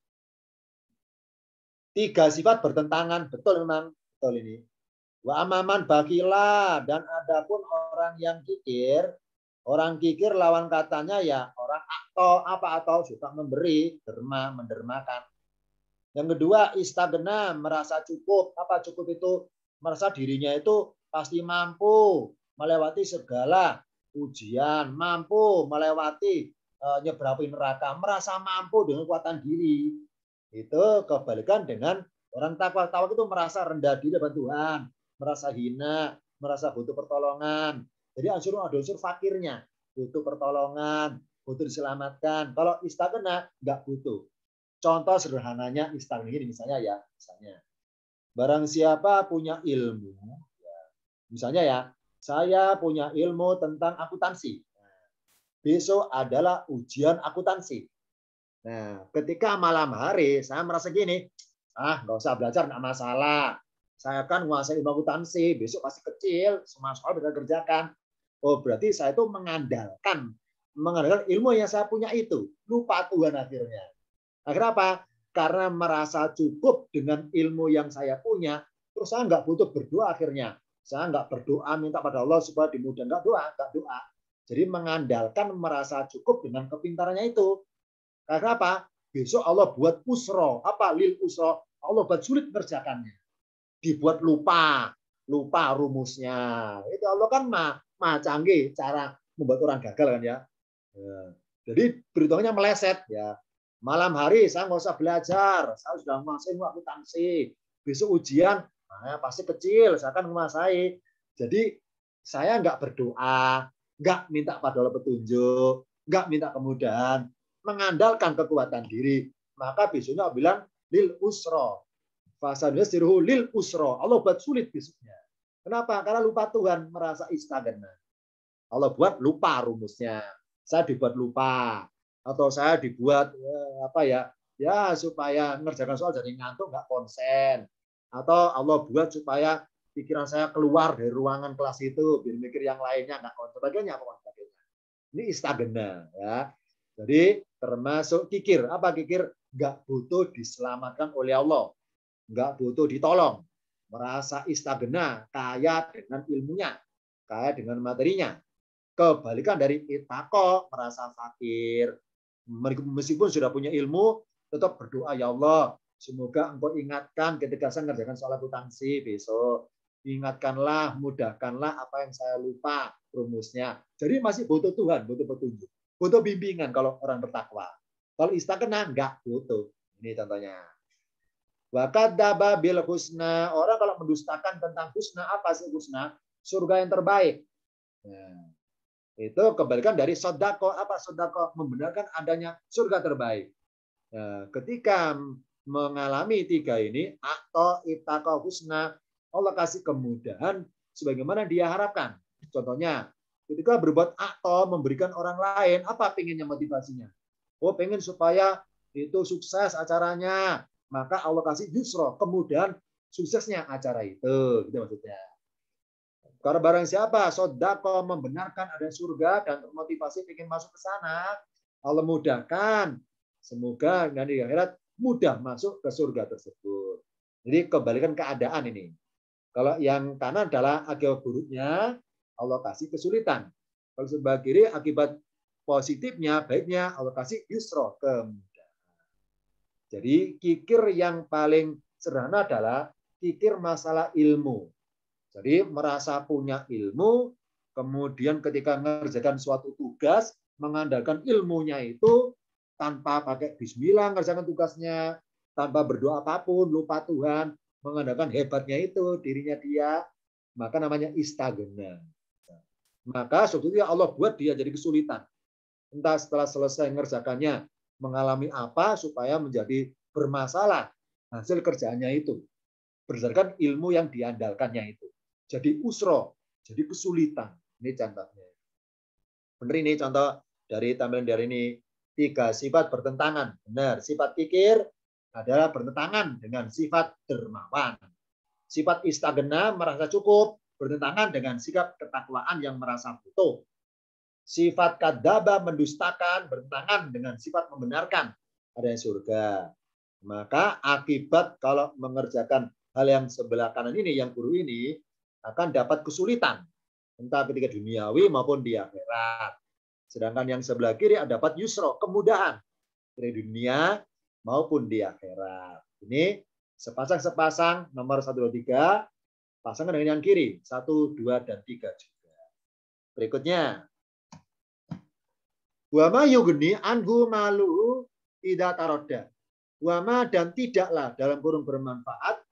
3 sifat bertentangan, betul memang, betul ini. Wa amaman bakila, dan adapun orang yang kikir lawan katanya ya orang atau suka memberi, derma, mendermakan. Yang kedua, istagna, merasa cukup. Apa cukup itu? Merasa dirinya itu pasti mampu melewati segala ujian, mampu melewati nyebrapi neraka, merasa mampu dengan kekuatan diri. Itu kebalikan dengan orang takwa. Takwa itu merasa rendah diri depan Tuhan, merasa hina, merasa butuh pertolongan. Jadi ada unsur fakirnya, butuh pertolongan, butuh diselamatkan. Kalau istagna nggak butuh. Contoh sederhananya istagna ini misalnya ya, misalnya barang siapa punya ilmu, ya, misalnya ya, saya punya ilmu tentang akuntansi. Besok adalah ujian akuntansi. Nah, ketika malam hari saya merasa gini, nggak usah belajar, nggak masalah. Saya kan menguasai ilmu akuntansi, besok pasti kecil, semua soal bisa kerjakan. Oh, berarti saya itu mengandalkan ilmu yang saya punya itu. Lupa Tuhan akhirnya. Akhirnya apa? Karena merasa cukup dengan ilmu yang saya punya, terus saya nggak butuh berdoa akhirnya. Saya nggak berdoa minta pada Allah supaya dimudahkan, nggak doa. Jadi mengandalkan merasa cukup dengan kepintarannya itu. Karena apa? Besok Allah buat usro. Apa? Lil usro. Allah buat sulit mengerjakannya. Dibuat lupa rumusnya. Itu Allah kan mah canggih cara membuat orang gagal kan ya. Jadi perhitungannya meleset ya. Malam hari saya nggak usah belajar. Saya sudah menguasai akuntansi. Besok ujian, pasti kecil. Saya akan menguasai. Jadi saya nggak berdoa, nggak minta pada Allah petunjuk, nggak minta kemudahan, mengandalkan kekuatan diri, maka besoknya Allah bilang lil usro. Fasadasiruhu lil usro. Allah buat sulit besoknya. Kenapa? Karena lupa Tuhan, merasa istagna. Allah buat lupa rumusnya. Saya dibuat lupa, atau saya dibuat supaya mengerjakan soal jadi ngantuk, nggak konsen, atau Allah buat supaya pikiran saya keluar dari ruangan kelas itu, biar mikir yang lainnya, nggak konsen, sebagainya. Ini istagna ya. Jadi termasuk kikir. Apa kikir? Nggak butuh diselamatkan oleh Allah. Nggak butuh ditolong. Merasa istagna, kaya dengan ilmunya, kaya dengan materinya. Kebalikan dari itako, merasa fakir. Meskipun sudah punya ilmu, tetap berdoa, ya Allah, semoga Engkau ingatkan ketika saya mengerjakan soal akuntansi besok. Ingatkanlah, mudahkanlah apa yang saya lupa rumusnya. Jadi masih butuh Tuhan, butuh petunjuk. Butuh bimbingan kalau orang bertakwa. Kalau istagna enggak butuh. Ini contohnya. Wa kadzdzaba bil husna. Orang kalau mendustakan tentang husna, apa sih husna? Surga yang terbaik. Nah, itu kebalikan dari sodako. Apa sodako? Membenarkan adanya surga terbaik. Nah, ketika mengalami 3 ini, atau ittaqo husna, Allah kasih kemudahan sebagaimana dia harapkan. Contohnya, ketika berbuat atau memberikan orang lain, apa pengennya motivasinya? Oh, pengen supaya itu sukses acaranya. Maka Allah kasih yusro, kemudahan suksesnya acara itu. Gitu maksudnya. Karena barang siapa sodako membenarkan ada surga dan termotivasi ingin masuk ke sana, Allah mudahkan. Semoga nanti di akhirat mudah masuk ke surga tersebut. Jadi kebalikan keadaan ini. Kalau yang kanan adalah akibat buruknya, Allah kasih kesulitan. Kalau sebelah kiri akibat positifnya, baiknya, Allah kasih yusro, kemudahan. Jadi kikir yang paling sederhana adalah kikir masalah ilmu. Jadi merasa punya ilmu, kemudian ketika mengerjakan suatu tugas, mengandalkan ilmunya itu, tanpa pakai bismillah mengerjakan tugasnya, tanpa berdoa apapun, lupa Tuhan, mengandalkan hebatnya itu, dirinya dia, maka namanya istagna. Maka sebetulnya Allah buat dia jadi kesulitan. Entah setelah selesai mengerjakannya, mengalami apa supaya menjadi bermasalah hasil kerjaannya itu. Berdasarkan ilmu yang diandalkannya itu. Jadi usro, jadi kesulitan. Ini contohnya. Benar ini contoh dari tampilan dari ini. 3 sifat bertentangan. Benar, sifat kikir adalah bertentangan dengan sifat dermawan. Sifat istagna merasa cukup bertentangan dengan sikap ketakwaan yang merasa butuh. Sifat kadzaba mendustakan, bertentangan dengan sifat membenarkan adanya surga. Maka akibat kalau mengerjakan hal yang sebelah kanan ini, yang buruk ini, akan dapat kesulitan. Entah ketika duniawi maupun di akhirat. Sedangkan yang sebelah kiri dapat yusro, kemudahan. Di dunia maupun di akhirat. Ini sepasang-sepasang nomor 1, 2, 3. Pasangan dengan yang kiri. 1, 2, dan 3 juga. Berikutnya. Wama yugni anhu maluhu tidak taroda. Wama dan tidaklah dalam kurung bermanfaat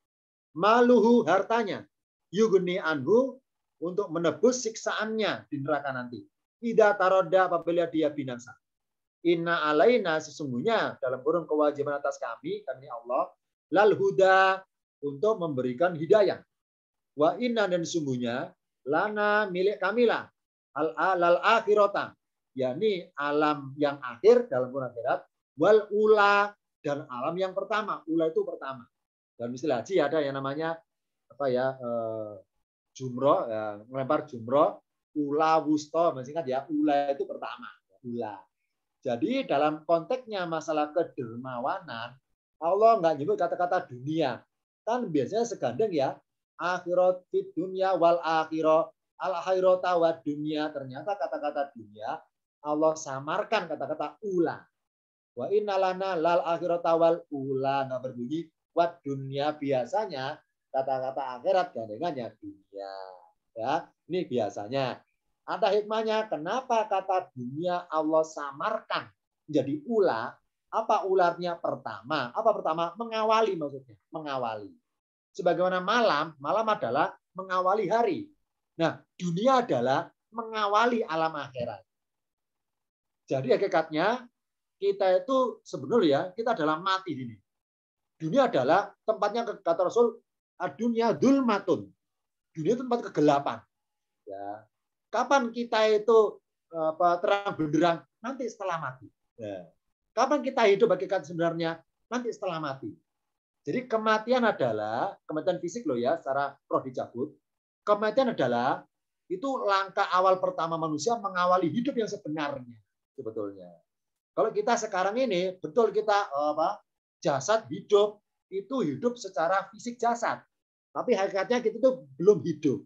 maluhu hartanya. Yugni anhu untuk menebus siksaannya di neraka nanti. Tidak taroda apabila dia binasa. Inna alaina sesungguhnya dalam kurung kewajiban atas kami Allah, lal huda untuk memberikan hidayah. Wa inna dan sesungguhnya lana milik kamilah al akhirata, yakni alam yang akhir dalam kurung akhirat, wal ula dan alam yang pertama. Ula itu pertama. Dalam istilah haji ada yang namanya jumroh, melempar jumroh, ula wusto, masih ingat ya, ula itu pertama, ula. Jadi dalam konteksnya masalah kedermawanan, Allah nggak nyebut kata-kata dunia. Kan biasanya segandeng ya, akhirat fit dunya wal akhirah, al akhirata wa dunya. Ternyata kata-kata dunia Allah samarkan kata-kata ula. Wa innalana lal akhirata wal ula, nggak berbunyi wa dunya. Biasanya kata-kata akhirat gandengannya dunia. Ya, ini biasanya. Ada hikmahnya. Kenapa kata dunia Allah samarkan menjadi ula? Apa ularnya pertama? Apa pertama? Mengawali maksudnya. Mengawali. Sebagaimana malam, malam adalah mengawali hari. Nah, dunia adalah mengawali alam akhirat. Jadi hakikatnya kita itu sebenarnya kita adalah mati ini. Dunia adalah tempatnya, kata Rasul, dunia dzulmatun. Dunia itu tempat kegelapan. Ya. Kapan kita itu terang benderang? Nanti setelah mati. Ya. Kapan kita hidup hakikat sebenarnya? Nanti setelah mati. Jadi kematian adalah, kematian fisik loh ya, secara roh dicabut. Kematian adalah itu langkah awal pertama manusia mengawali hidup yang sebenarnya. Sebetulnya. Kalau kita sekarang ini, betul kita jasad hidup, itu hidup secara fisik jasad. Tapi hakikatnya kita itu belum hidup.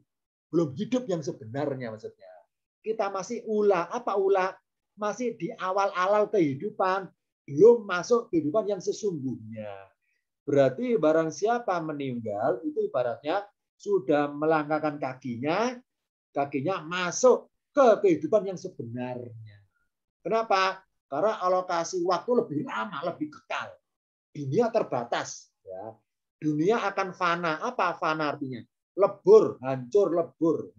Belum hidup yang sebenarnya maksudnya. Kita masih ula. Apa ula? Masih di awal-awal kehidupan. Belum masuk kehidupan yang sesungguhnya. Berarti barang siapa meninggal, itu ibaratnya sudah melangkahkan kakinya masuk ke kehidupan yang sebenarnya. Kenapa? Karena alokasi waktu lebih lama, lebih kekal. Dunia terbatas. Ya. Dunia akan fana. Apa fana artinya? Lebur, hancur, lebur.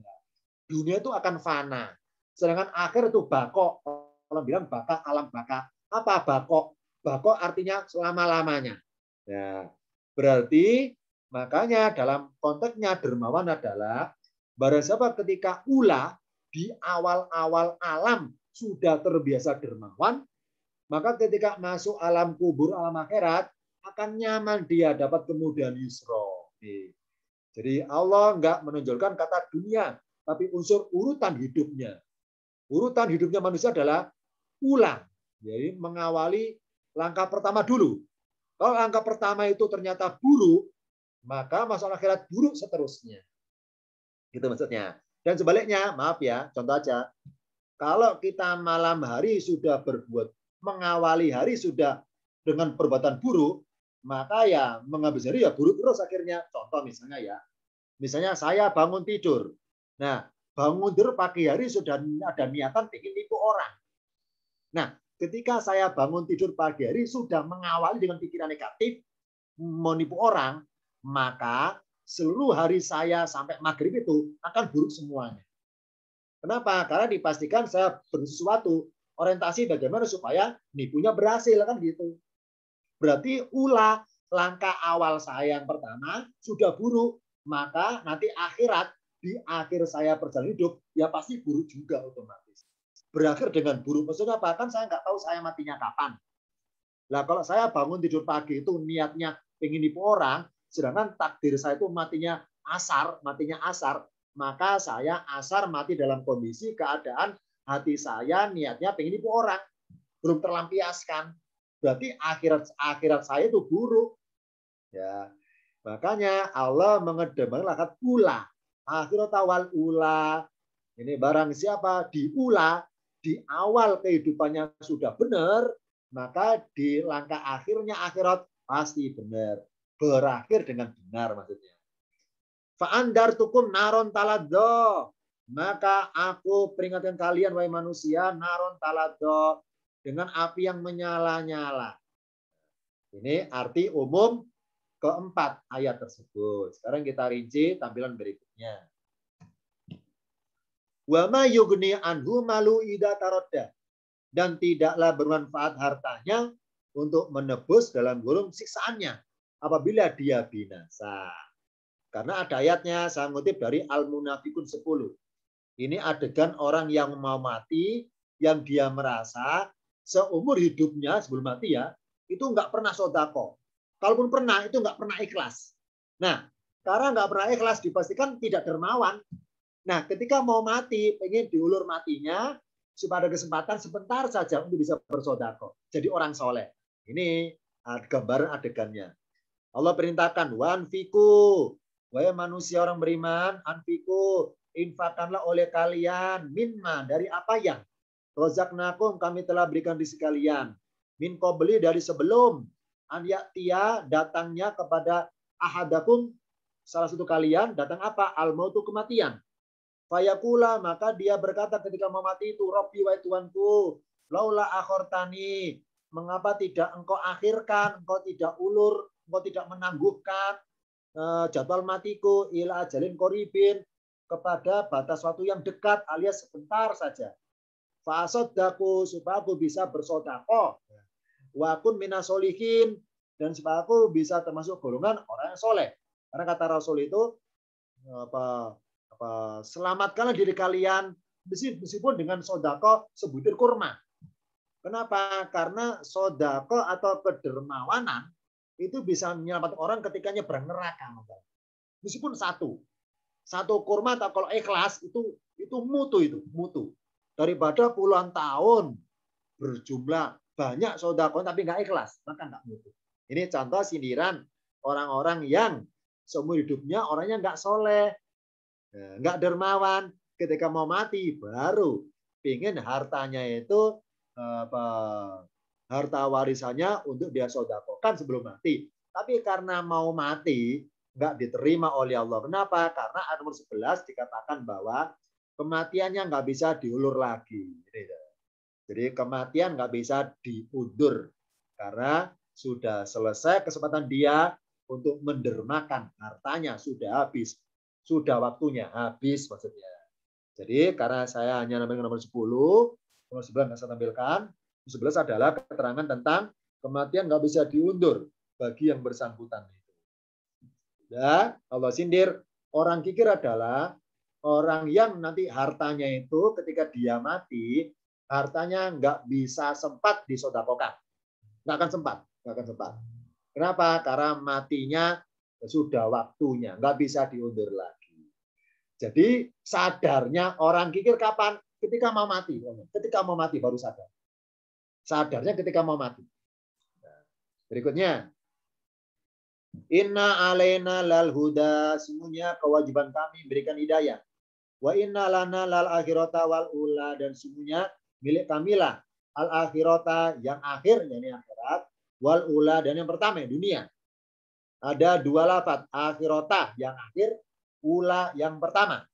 Dunia itu akan fana. Sedangkan akhir itu bako. Kalau bilang baka, alam baka. Apa bako? Bako artinya selama-lamanya. Ya. Berarti makanya dalam konteksnya dermawan adalah barang siapa ketika ula di awal-awal alam sudah terbiasa dermawan, maka ketika masuk alam kubur, alam akhirat, akan nyaman dia, dapat kemudahan yusro. Jadi Allah nggak menonjolkan kata dunia, tapi unsur urutan hidupnya. Urutan hidupnya manusia adalah ulang. Jadi mengawali langkah pertama dulu. Kalau langkah pertama itu ternyata buruk, maka masuk akhirat buruk seterusnya. Gitu maksudnya. Dan sebaliknya, maaf ya, contoh aja. Kalau kita malam hari sudah berbuat, mengawali hari sudah dengan perbuatan buruk, maka ya menghabis hari ya buruk terus akhirnya. Contoh misalnya ya, misalnya saya bangun tidur. Nah, bangun tidur pagi hari sudah ada niatan ingin nipu orang. Nah, ketika saya bangun tidur pagi hari sudah mengawali dengan pikiran negatif, menipu orang, maka seluruh hari saya sampai maghrib itu akan buruk semuanya. Kenapa? Karena dipastikan saya bersesuatu orientasi bagaimana supaya nipunya berhasil kan gitu. Berarti langkah awal saya yang pertama sudah buruk, maka nanti akhirat di akhir saya perjalanan hidup ya pasti buruk juga otomatis. Berakhir dengan buruk maksudnya apa? Kan saya nggak tahu saya matinya kapan. Nah kalau saya bangun tidur pagi itu niatnya pengen nipu orang, sedangkan takdir saya itu matinya asar, maka saya asar mati dalam kondisi keadaan hati saya niatnya pengen nipu orang, belum terlampiaskan. Berarti akhirat saya itu buruk. Ya, makanya Allah mengedemkan lafaz ula. Akhirat awal ula. Ini barang siapa diula di awal kehidupannya sudah benar, maka di langkah akhirnya akhirat pasti benar. Berakhir dengan benar maksudnya. Fa'andartukum naron taladdo. Maka aku peringatkan kalian wahai manusia naron taladdo, dengan api yang menyala-nyala. Ini arti umum keempat ayat tersebut. Sekarang kita rinci tampilan berikutnya. Wa ma yughni anhu malu idza taradda. Dan tidaklah bermanfaat hartanya untuk menebus dalam gurung siksaannya apabila dia binasa. Karena ada ayatnya, saya ngutip dari Al-Munafikun 10. Ini adegan orang yang mau mati, yang dia merasa seumur hidupnya sebelum mati ya, itu nggak pernah sodako. Kalaupun pernah, itu nggak pernah ikhlas. Nah, karena nggak pernah ikhlas dipastikan tidak dermawan. Nah, ketika mau mati, pengen diulur matinya, supaya ada kesempatan sebentar saja untuk bisa bersodako. Jadi orang soleh. Ini gambaran adegannya. Allah perintahkan, wanfiku. Wahai manusia orang beriman, anfiku, infakkanlah oleh kalian, minma, dari apa yang rozaknakum, kami telah berikan rezeki kalian. Min qabli, dari sebelum an ya'tiya, datangnya kepada ahadakum, salah satu kalian, datang apa? Al-mautu, kematian. Fayakula, maka dia berkata ketika mau mati itu, Rabbi wahai Tuhanku, laula akhortani, mengapa tidak engkau akhirkan, engkau tidak ulur, engkau tidak menangguhkan jadwal matiku ila ajalin koribin, kepada batas waktu yang dekat alias sebentar saja. Fa'asoddaku, supaya aku bisa bersodakoh. Wa kun minasolihin, dan supaya aku bisa termasuk golongan orang yang soleh. Karena kata Rasul itu selamatkanlah diri kalian meskipun dengan sodako sebutir kurma. Kenapa? Karena sodako atau kedermawanan itu bisa menyelamatkan orang ketika nyebrang neraka. Meskipun satu kurma, atau kalau ikhlas itu mutu. Daripada puluhan tahun berjumlah banyak sodako tapi nggak ikhlas, maka nggak mutu. Ini contoh sindiran orang-orang yang seumur hidupnya orangnya nggak soleh, nggak dermawan, ketika mau mati baru pingin hartanya itu harta warisannya untuk dia sodakokan sebelum mati. Tapi karena mau mati nggak diterima oleh Allah. Kenapa? Karena ayat nomor 11 dikatakan bahwa kematiannya nggak bisa diulur lagi. Jadi kematian nggak bisa diundur karena sudah selesai kesempatan dia untuk mendermakan hartanya, sudah habis. Sudah waktunya habis maksudnya. Jadi karena saya hanya nomor 10, nomor 11 nggak saya tampilkan. 11 adalah keterangan tentang kematian nggak bisa diundur bagi yang bersangkutan itu. Ya, Allah sindir, orang kikir adalah orang yang nanti hartanya itu ketika dia mati, hartanya nggak bisa sempat disodakokan. Nggak akan sempat. Kenapa? Karena matinya sudah waktunya, nggak bisa diundur lagi. Jadi sadarnya orang kikir kapan? Ketika mau mati. Ketika mau mati baru sadar. Sadarnya ketika mau mati. Berikutnya. Inna alaina lal huda. Sungguhnya kewajiban kami berikan hidayah. Wa inna lana lal akhirata wal ula. Dan sungguhnya milik kamilah al akhirata yang akhir, yakni akhirat. Wal ula, dan yang pertama dunia. Ada dua lafaz. Akhirata yang akhir. Ula yang pertama.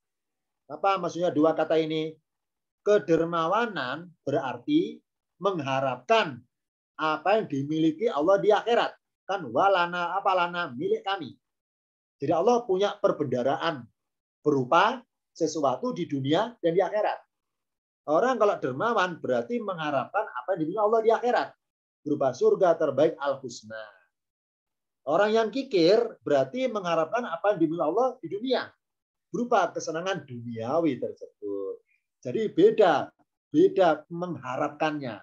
Apa maksudnya dua kata ini? Kedermawanan berarti mengharapkan apa yang dimiliki Allah di akhirat. Kan walana apalana milik kami. Jadi Allah punya perbendaharaan berupa sesuatu di dunia dan di akhirat. Orang kalau dermawan berarti mengharapkan apa yang dimiliki Allah di akhirat. Berupa surga terbaik al-husna. Orang yang kikir berarti mengharapkan apa yang dimiliki Allah di dunia. Berupa kesenangan duniawi tersebut. Jadi beda mengharapkannya.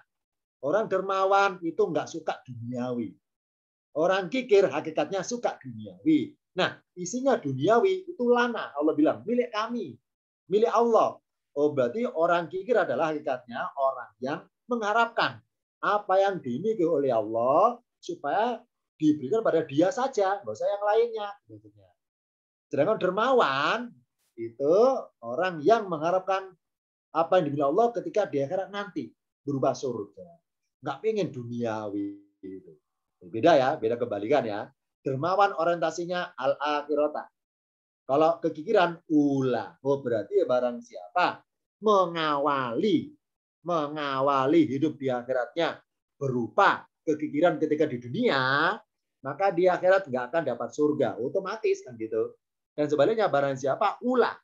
Orang dermawan itu nggak suka duniawi. Orang kikir hakikatnya suka duniawi. Nah, isinya duniawi itu lana. Allah bilang, milik kami. Milik Allah. Oh, berarti orang kikir adalah hakikatnya orang yang mengharapkan apa yang dimiliki oleh Allah supaya diberikan pada dia saja, nggak usah yang lainnya. Sedangkan dermawan itu orang yang mengharapkan apa yang dimiliki Allah ketika di akhirat nanti berupa surga. Nggak pengen duniawi. Gitu. Beda ya, beda kebalikan ya. Dermawan orientasinya al-akhirata. Kalau kekikiran ula, oh berarti barang siapa mengawali hidup di akhiratnya berupa kekikiran ketika di dunia, maka di akhirat nggak akan dapat surga, otomatis kan gitu. Dan sebaliknya barang siapa ulah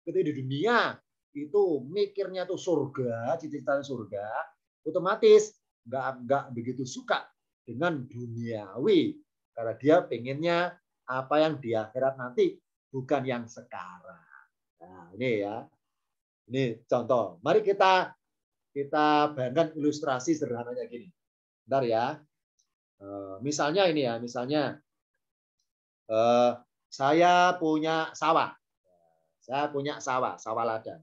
ketika di dunia itu mikirnya tuh surga, cita-cita surga, otomatis nggak begitu suka dengan duniawi karena dia pengennya apa yang di akhirat nanti bukan yang sekarang. Nah, ini ya. Ini contoh. Mari kita bayangkan ilustrasi sederhananya gini. Bentar ya. Misalnya ini ya, misalnya saya punya sawah. Saya punya sawah ladang.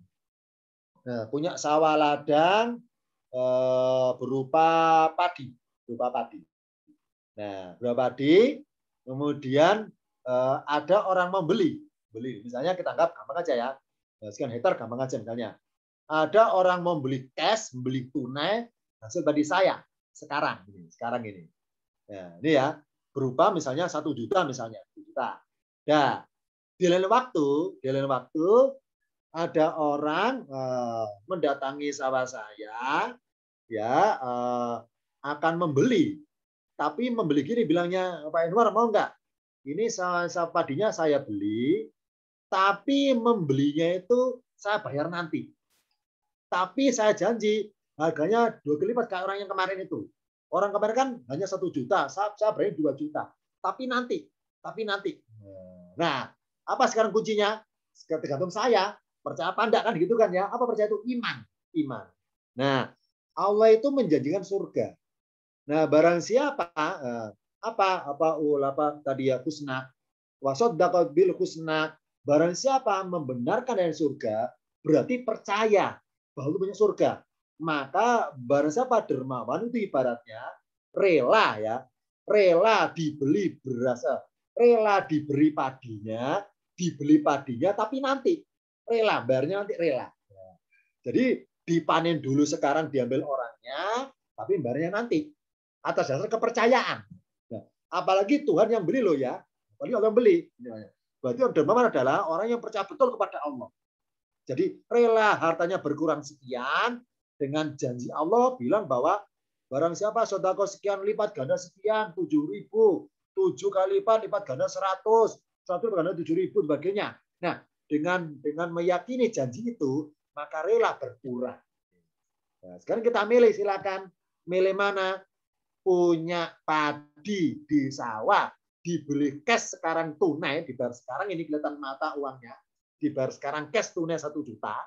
Nah, punya sawah ladang berupa padi. Nah, berupa padi, kemudian ada orang membeli. Misalnya kita anggap gampang aja ya. Sekian hektar gampang aja misalnya. Ada orang membeli cash, membeli tunai hasil padi saya sekarang ini. Nah, ini ya, berupa misalnya 1 juta misalnya, 1 juta. Nah, di lain waktu ada orang mendatangi sawah saya ya akan membeli. Tapi membeli gini bilangnya, Pak Enwar mau nggak? Ini padinya saya beli, tapi membelinya itu saya bayar nanti. Tapi saya janji harganya 2 kali lipat kayak orang yang kemarin itu. Orang kemarin kan hanya 1 juta, saya bayar 2 juta. Tapi nanti. Nah, apa sekarang kuncinya? Tergantung saya. Percaya apa enggak kan gitu kan ya? Apa percaya itu? Iman. Nah, Allah itu menjanjikan surga. Nah, barang siapa apa tadi ya husna wasaddaqa bil husna, barang siapa membenarkan dengan surga berarti percaya bahwa itu punya surga, maka barang siapa dermawan itu ibaratnya rela dibeli beras, rela dibeli padinya tapi nanti rela bayarnya nanti rela. Jadi dipanen dulu sekarang diambil orangnya tapi bayarnya nanti atas dasar kepercayaan. Nah, apalagi Tuhan yang beli loh ya. Apalagi Allah yang beli. Berarti orang dermawan adalah orang yang percaya betul kepada Allah. Jadi rela hartanya berkurang sekian dengan janji Allah bilang bahwa barang siapa sedekah sekian lipat ganda sekian 7.000, 7 kali lipat ganda 100 ganda 7.000 sebagainya. Nah, dengan meyakini janji itu maka rela berkurang. Nah, sekarang kita milih, silakan milih mana. Punya padi di sawah, dibeli cash sekarang tunai, dibayar sekarang ini kelihatan mata uangnya, dibayar sekarang cash tunai 1 juta,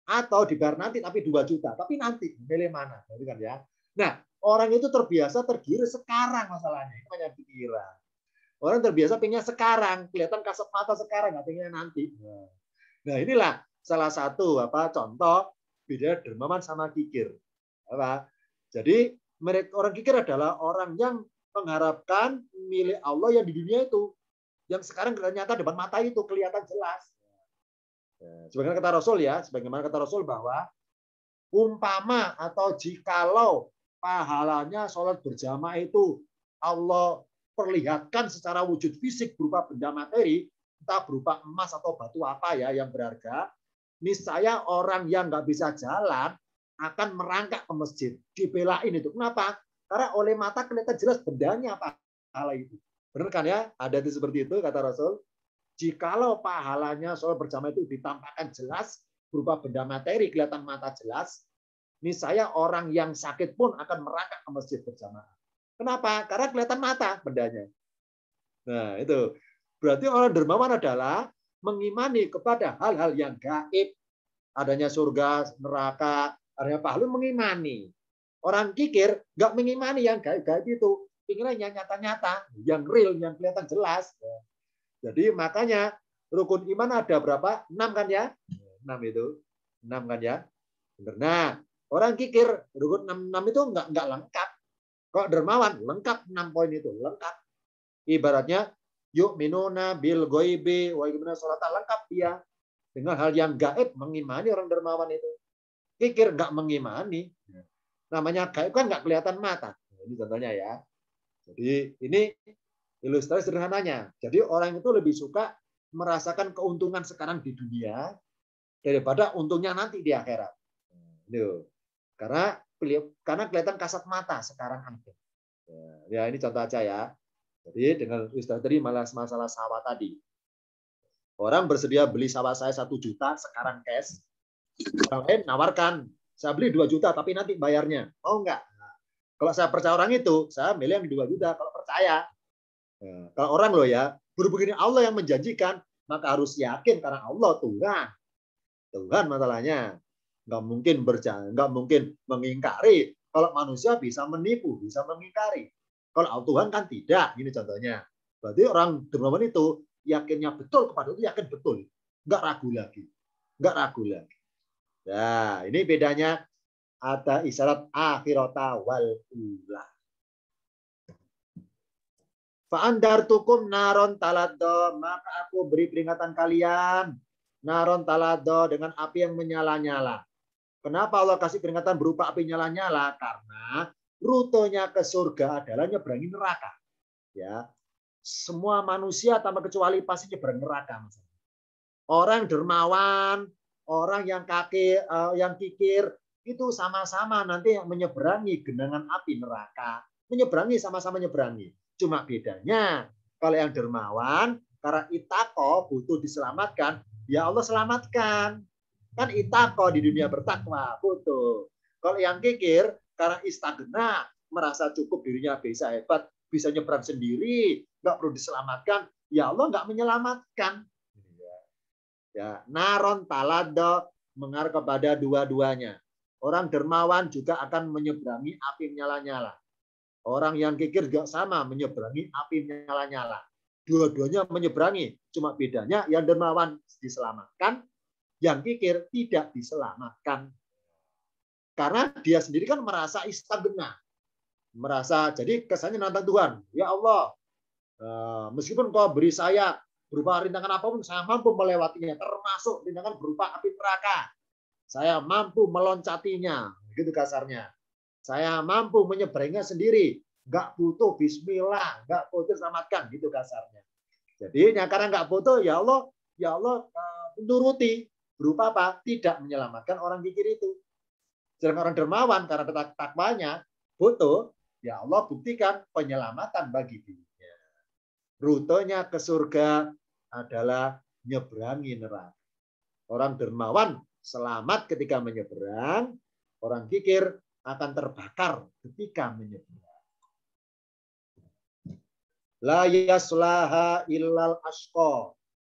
atau dibayar nanti tapi 2 juta, tapi nanti milih mana, kan ya. Nah, orang itu terbiasa tergiur sekarang masalahnya, itu hanya pikiran. Orang terbiasa pengennya sekarang, kelihatan kasat mata sekarang, nggak pengennya nanti. Nah, inilah salah satu contoh beda dermawan sama kikir. Jadi mereka orang kikir adalah orang yang mengharapkan milik Allah yang di dunia itu, yang sekarang ternyata depan mata itu kelihatan jelas. Sebagaimana kata Rasul bahwa umpama atau jikalau pahalanya sholat berjamaah itu Allah perlihatkan secara wujud fisik berupa benda materi, entah berupa emas atau batu apa ya yang berharga, niscaya orang yang nggak bisa jalan akan merangkak ke masjid, dibelain itu. Kenapa? Karena oleh mata kelihatan jelas bendanya pahala itu. Benar kan ya? Ada itu seperti itu kata Rasul. Jikalau pahalanya sholat berjamaah itu ditampakkan jelas berupa benda materi, kelihatan mata jelas, niscaya orang yang sakit pun akan merangkak ke masjid berjamaah. Kenapa? Karena kelihatan mata bendanya. Nah, itu. Berarti orang dermawan adalah mengimani kepada hal-hal yang gaib, adanya surga, neraka, adanya pahala, mengimani. Orang kikir nggak mengimani yang gaib-gaib itu, inginnya yang nyata-nyata, yang real, yang kelihatan jelas. Jadi makanya rukun iman ada berapa? 6 kan ya? 6 itu. 6 kan ya. Benar. Nah, orang kikir rukun 6 itu enggak lengkap. Kok dermawan lengkap 6 poin itu, lengkap. Ibaratnya yuk minuna bil goibi wa gimana sholata lengkap dia. Dengan hal yang gaib mengimani orang dermawan itu. Kikir enggak mengimani. Namanya gaib kan enggak kelihatan mata. Ini contohnya ya. Jadi ini ilustrasi sederhananya. Jadi orang itu lebih suka merasakan keuntungan sekarang di dunia daripada untungnya nanti di akhirat. Karena kelihatan kasat mata sekarang ada. Ya ini contoh aja ya. Jadi dengan istilah tadi masalah sawah tadi. Orang bersedia beli sawah saya 1 juta sekarang cash. Orang lain nawarkan, saya beli 2 juta tapi nanti bayarnya. Mau enggak? Kalau saya percaya orang itu, saya milih yang 2 juta kalau percaya. Kalau orang loh ya, berhubung ini Allah yang menjanjikan, maka harus yakin karena Allah Tuhan. Tuhan masalahnya. Nggak mungkin nggak mungkin mengingkari. Kalau manusia bisa menipu, bisa mengingkari. Kalau Tuhan kan tidak. Ini contohnya. Berarti orang dermawan itu yakinnya betul kepada itu, yakin betul. Nggak ragu lagi. Nggak ragu lagi. Nah, ini bedanya ada isyarat akhirata wal ula. Fa'andartukum naron talado, maka aku beri peringatan kalian naron talado dengan api yang menyala-nyala. Kenapa Allah kasih peringatan berupa api nyala-nyala? Karena rutenya ke surga adalah nyeberangi neraka. Ya, semua manusia tanpa kecuali pasti nyebrang neraka. Orang dermawan, orang yang yang kikir itu sama-sama nanti yang menyeberangi genangan api neraka. Menyeberangi sama-sama menyeberangi. Cuma bedanya kalau yang dermawan karena itaqo butuh diselamatkan, ya Allah selamatkan. Kan itaqo di dunia bertakwa butuh. Kalau yang kikir karena istagna merasa cukup dirinya bisa hebat, bisa nyebrang sendiri, nggak perlu diselamatkan, ya Allah nggak menyelamatkan. Ya, naron talado mengarah kepada dua-duanya. Orang dermawan juga akan menyeberangi api nyala-nyala. Orang yang kikir juga sama menyeberangi api nyala-nyala. Dua-duanya menyeberangi. Cuma bedanya yang dermawan diselamatkan, yang kikir tidak diselamatkan. Karena dia sendiri kan merasa istagna. Merasa jadi kesannya nantang Tuhan. Ya Allah, meskipun kau beri saya berupa rintangan apapun, saya mampu melewatinya. Termasuk rintangan berupa api neraka. Saya mampu meloncatinya, gitu kasarnya. Saya mampu menyeberanginya sendiri, nggak butuh Bismillah, nggak butuh selamatkan, gitu kasarnya. Jadi karena nggak butuh, ya Allah turuti berupa apa? Tidak menyelamatkan orang kikir itu. Sedangkan orang dermawan karena takwanya butuh, ya Allah buktikan penyelamatan bagi dirinya. Rutenya ke surga adalah nyeberangi neraka. Orang dermawan selamat ketika menyeberang, orang kikir akan terbakar ketika menyeberang. La yaslaha illal asqa.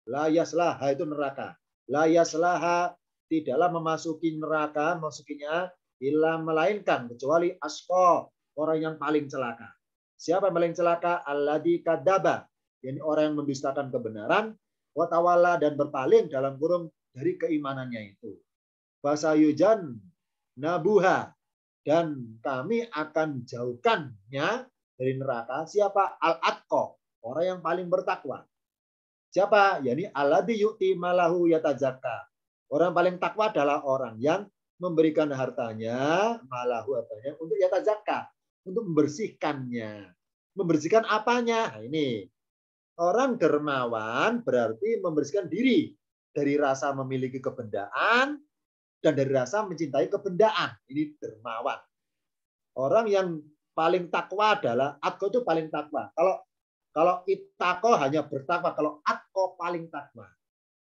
La yaslaha itu neraka. La yaslaha tidaklah memasuki neraka, masukinya illa melainkan kecuali asqa, orang yang paling celaka. Siapa yang paling celaka? Alladzi kadzaba, yakni orang yang mendustakan kebenaran, wa tawalla dan berpaling dalam kurung dari keimanannya itu. Fasayujan nabuha, dan kami akan jauhkannya dari neraka. Siapa? Al-atqa, orang yang paling bertakwa. Siapa? Yani alladzi yu'ti malahu yatazakka. Orang paling takwa adalah orang yang memberikan hartanya, malahu hartanya untuk yatazakka, untuk membersihkannya. Membersihkan apanya? Nah, ini orang dermawan berarti membersihkan diri dari rasa memiliki kebendaan dan dari rasa mencintai kebendaan. Ini dermawan. Orang yang paling takwa adalah atqo, itu paling takwa. Kalau itaqo hanya bertakwa, kalau atqo paling takwa.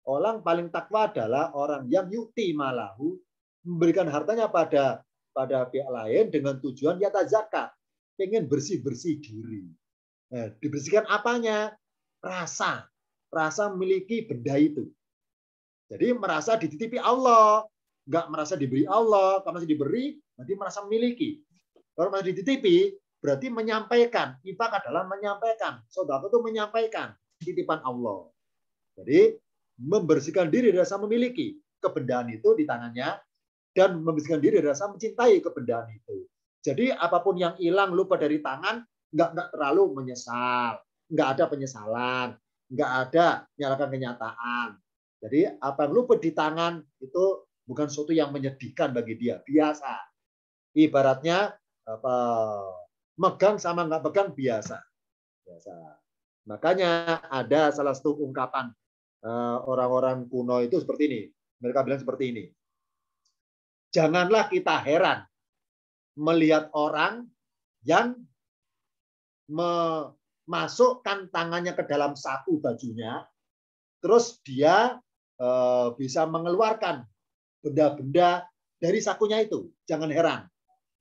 Orang paling takwa adalah orang yang yu'ti malahu, memberikan hartanya pada pihak lain dengan tujuan yatazakka, pengen bersih-bersih diri. Nah, dibersihkan apanya? Rasa memiliki benda itu. Jadi merasa dititipi Allah, nggak merasa diberi Allah. Kalau masih diberi, berarti merasa memiliki. Kalau masih dititipi, berarti menyampaikan. Infak adalah menyampaikan. Sedekah itu menyampaikan titipan Allah. Jadi membersihkan diri dari rasa memiliki. kebendaan itu di tangannya dan membersihkan diri dari rasa mencintai kebendaan itu. Jadi apapun yang hilang lupa dari tangan, nggak terlalu menyesal, nggak ada penyesalan, nggak ada menyalahkan kenyataan. Jadi apa yang luput di tangan itu bukan sesuatu yang menyedihkan bagi dia, biasa. Ibaratnya apa, megang sama nggak megang biasa. Makanya ada salah satu ungkapan orang-orang kuno itu seperti ini. Mereka bilang seperti ini. Janganlah kita heran melihat orang yang memasukkan tangannya ke dalam saku bajunya, terus dia bisa mengeluarkan benda-benda dari sakunya itu. Jangan heran.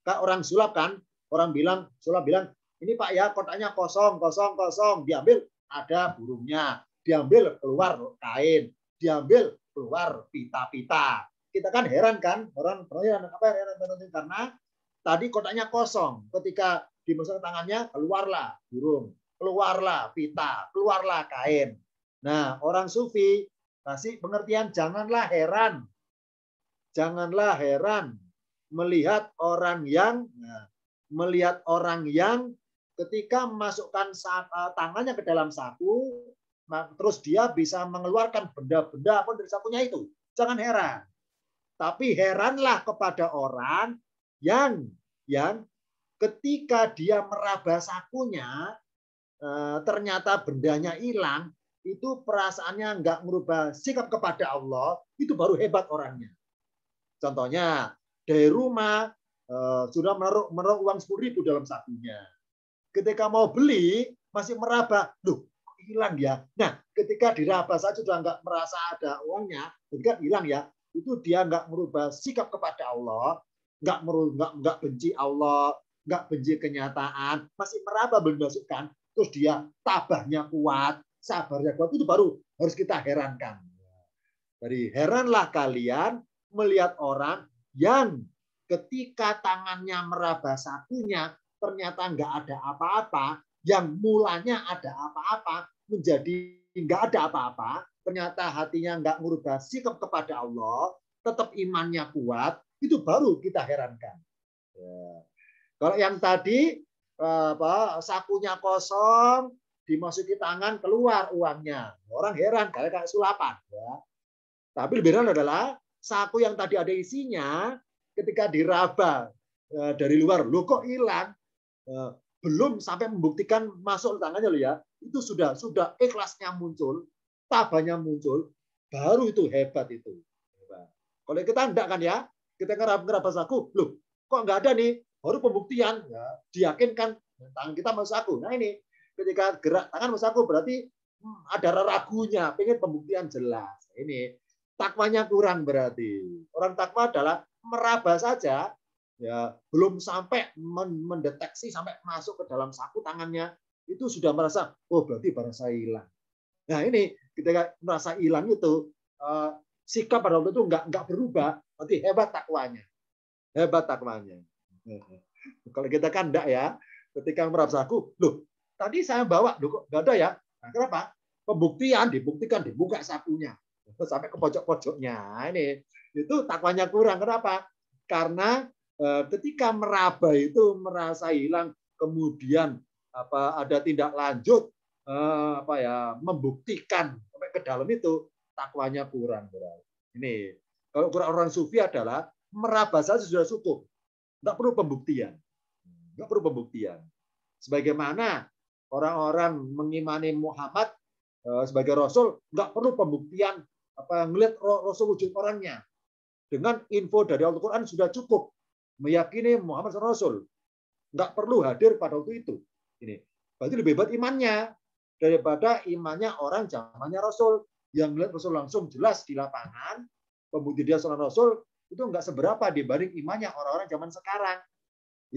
Kak orang sulap kan, sulap bilang, ini Pak ya kotaknya kosong. Diambil ada burungnya, diambil keluar kain, diambil keluar pita-pita. Kita kan heran kan, orang heran karena tadi kotaknya kosong. Ketika dimasukkan tangannya, keluarlah burung, keluarlah pita, keluarlah kain. Nah, orang sufi kasih pengertian janganlah heran melihat orang yang ketika memasukkan tangannya ke dalam saku, terus dia bisa mengeluarkan benda-benda pun dari sakunya itu. Jangan heran. Tapi heranlah kepada orang yang ketika dia meraba sakunya, ternyata bendanya hilang, itu perasaannya nggak merubah sikap kepada Allah, itu baru hebat orangnya. Contohnya, dari rumah sudah menaruh uang 10.000 dalam sakunya. Ketika mau beli, masih meraba, loh hilang ya. Nah, ketika diraba saja sudah nggak merasa ada uangnya, ketika hilang ya, itu dia nggak merubah sikap kepada Allah, nggak benci Allah, nggak benci kenyataan, masih meraba belum dimasukkan, terus dia tabahnya kuat, sabarnya kuat, itu baru harus kita herankan. Jadi heranlah kalian melihat orang yang ketika tangannya meraba sakunya ternyata nggak ada apa-apa, yang mulanya ada apa-apa menjadi nggak ada apa-apa, ternyata hatinya nggak merubah sikap kepada Allah, tetap imannya kuat, itu baru kita herankan. Ya. Kalau yang tadi sakunya kosong, dimasuki tangan keluar uangnya, orang heran kayak sulapan. Ya. Tapi lebih heran adalah saku yang tadi ada isinya, ketika diraba dari luar, lo kok hilang? Belum sampai membuktikan masuk tangannya lo ya, itu sudah ikhlasnya muncul, tabahnya muncul, baru itu hebat itu. Kalau kita enggak kan ya, kita ngeraba saku, loh kok enggak ada nih, baru pembuktian, ya, diyakinkan tangan kita masuk saku. Nah ini, ketika gerak tangan masuk saku berarti ada ragunya, pengen pembuktian jelas. Ini takwanya kurang berarti. Orang takwa adalah meraba saja, ya belum sampai mendeteksi sampai masuk ke dalam saku tangannya, itu sudah merasa, oh berarti barang saya hilang. Nah ini ketika merasa hilang itu, sikap pada waktu itu nggak berubah, berarti hebat takwanya. Kalau kita kan enggak ya, ketika meraba saku, loh tadi saya bawa, loh kok nggak ada ya? Nah, kenapa? Pembuktian, dibuktikan, dibuka sakunya sampai ke pojok-pojoknya. Ini itu takwanya kurang. Kenapa? Karena ketika meraba itu merasa hilang, kemudian ada tindak lanjut membuktikan sampai ke dalam itu, takwanya kurang. Ini kalau orang sufi adalah meraba saja sudah cukup, nggak perlu pembuktian. Sebagaimana orang-orang mengimani Muhammad sebagai Rasul, nggak perlu pembuktian ngelihat Rasul wujud orangnya. Dengan info dari Al-Quran sudah cukup meyakini Muhammad Rasul. Nggak perlu hadir pada waktu itu. Ini berarti lebih hebat imannya daripada imannya orang zamannya Rasul yang melihat Rasul langsung jelas di lapangan. Pembukti dia seorang Rasul itu nggak seberapa dibanding imannya orang-orang zaman sekarang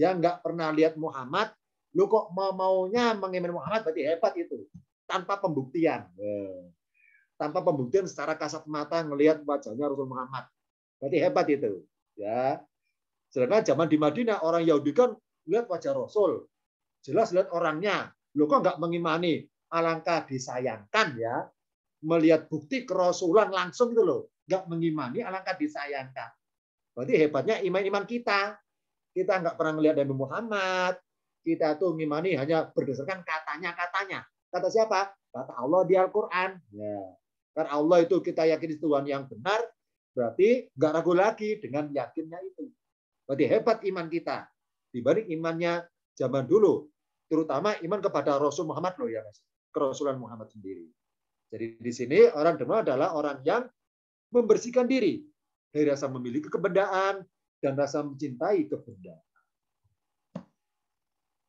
yang nggak pernah lihat Muhammad. Lu kok maunya mengimani Muhammad, berarti hebat itu. Tanpa pembuktian. Tanpa pembuktian secara kasat mata ngelihat wajahnya Rasul Muhammad. Berarti hebat itu. Ya. Sedangkan zaman di Madinah, orang Yahudi kan lihat wajah Rasul. Jelas lihat orangnya. Lu kok nggak mengimani? Alangkah disayangkan ya. Melihat bukti kerasulan langsung itu loh. nggak mengimani, alangkah disayangkan. Berarti hebatnya iman-iman kita. Kita nggak pernah melihat Nabi Muhammad. Kita tuh mengimani hanya berdasarkan katanya-katanya. Kata siapa? Kata Allah di Al-Quran. Ya. Karena Allah itu kita yakini Tuhan yang benar, berarti nggak ragu lagi dengan yakinnya itu. Berarti hebat iman kita dibanding imannya zaman dulu. Terutama iman kepada Rasul Muhammad loh ya, Mas. Kerasulan Muhammad sendiri. Jadi di sini orang dermawan adalah orang yang membersihkan diri dari rasa memiliki kebendaan dan rasa mencintai kebendaan.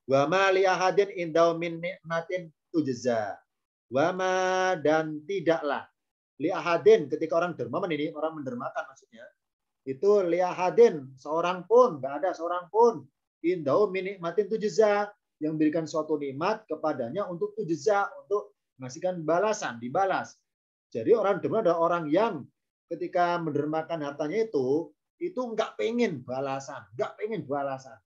Wa ma li ahadin indau min nikmatin tujza. Wa ma dan tidaklah li ahadin, ketika orang dermawan ini, orang mendermakan maksudnya, itu li ahadin, seorang pun, enggak ada seorang pun, indau min nikmatin tujza, yang memberikan suatu nikmat kepadanya untuk tujza, untuk mengasihkan balasan, dibalas. Jadi orang dermawan adalah orang yang ketika mendermakan hartanya itu enggak pengen balasan, enggak pengen balasan.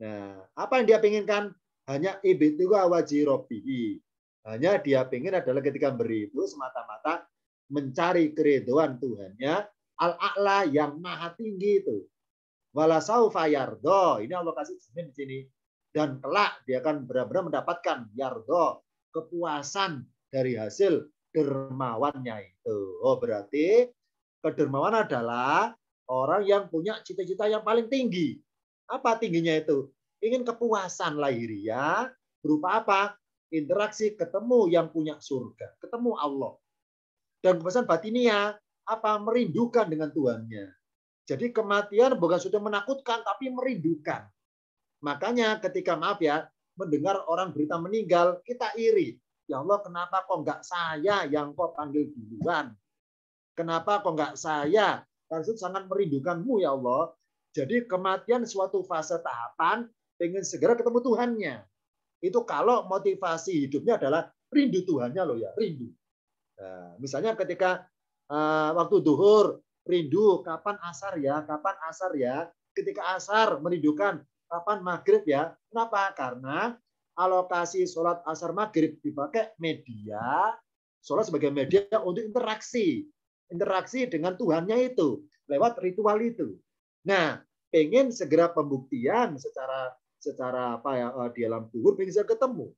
Nah, apa yang dia penginkan? Hanya ibtiqa wajhi rabbih. Hanya dia pengen adalah ketika beri itu semata-mata mencari keridhaan Tuhannya, al-a'la yang maha tinggi itu. Wala saufa yardo. Ini Allah kasih jamin di sini. Dan kelak dia akan benar-benar mendapatkan yardo, kepuasan dari hasil dermawannya itu. Oh, berarti kedermawan adalah orang yang punya cita-cita yang paling tinggi. Apa tingginya itu? Ingin kepuasan lahiriah berupa apa? Interaksi, ketemu yang punya surga, ketemu Allah. Dan kepuasan batiniah apa? Merindukan dengan Tuhannya. Jadi kematian bukan sudah menakutkan, tapi merindukan. Makanya ketika maaf ya, mendengar orang berita meninggal, kita iri. Ya Allah, kenapa kok enggak saya yang kau panggil duluan? Kenapa kok enggak saya? Karena itu sangat merindukanmu ya Allah. Jadi kematian suatu fase tahapan, pengen segera ketemu Tuhannya. Itu kalau motivasi hidupnya adalah rindu Tuhannya loh ya, rindu. Nah, misalnya ketika waktu duhur, rindu kapan asar ya, kapan asar ya. Ketika asar merindukan kapan maghrib ya. Kenapa? Karena alokasi sholat asar maghrib dipakai media, sholat sebagai media untuk interaksi. Interaksi dengan Tuhannya itu, lewat ritual itu. Nah, pengen segera pembuktian secara apa ya, di alam kubur pengen segera ketemu.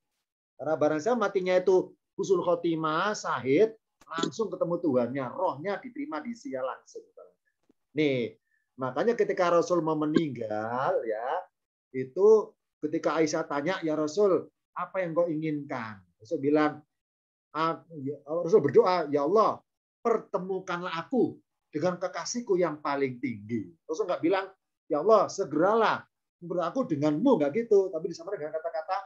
Karena barang saya matinya itu husnul khotimah, syahid, langsung ketemu Tuhannya, rohnya diterima di sia langsung. Nih, makanya ketika Rasul mau meninggal ya, itu ketika Aisyah tanya, "Ya Rasul, apa yang kau inginkan?" Rasul bilang, Rasul berdoa, "Ya Allah, pertemukanlah aku dengan kekasihku yang paling tinggi." Rasul nggak bilang, "Ya Allah, segeralah beraku denganmu," nggak gitu. Tapi disampaikan dengan kata-kata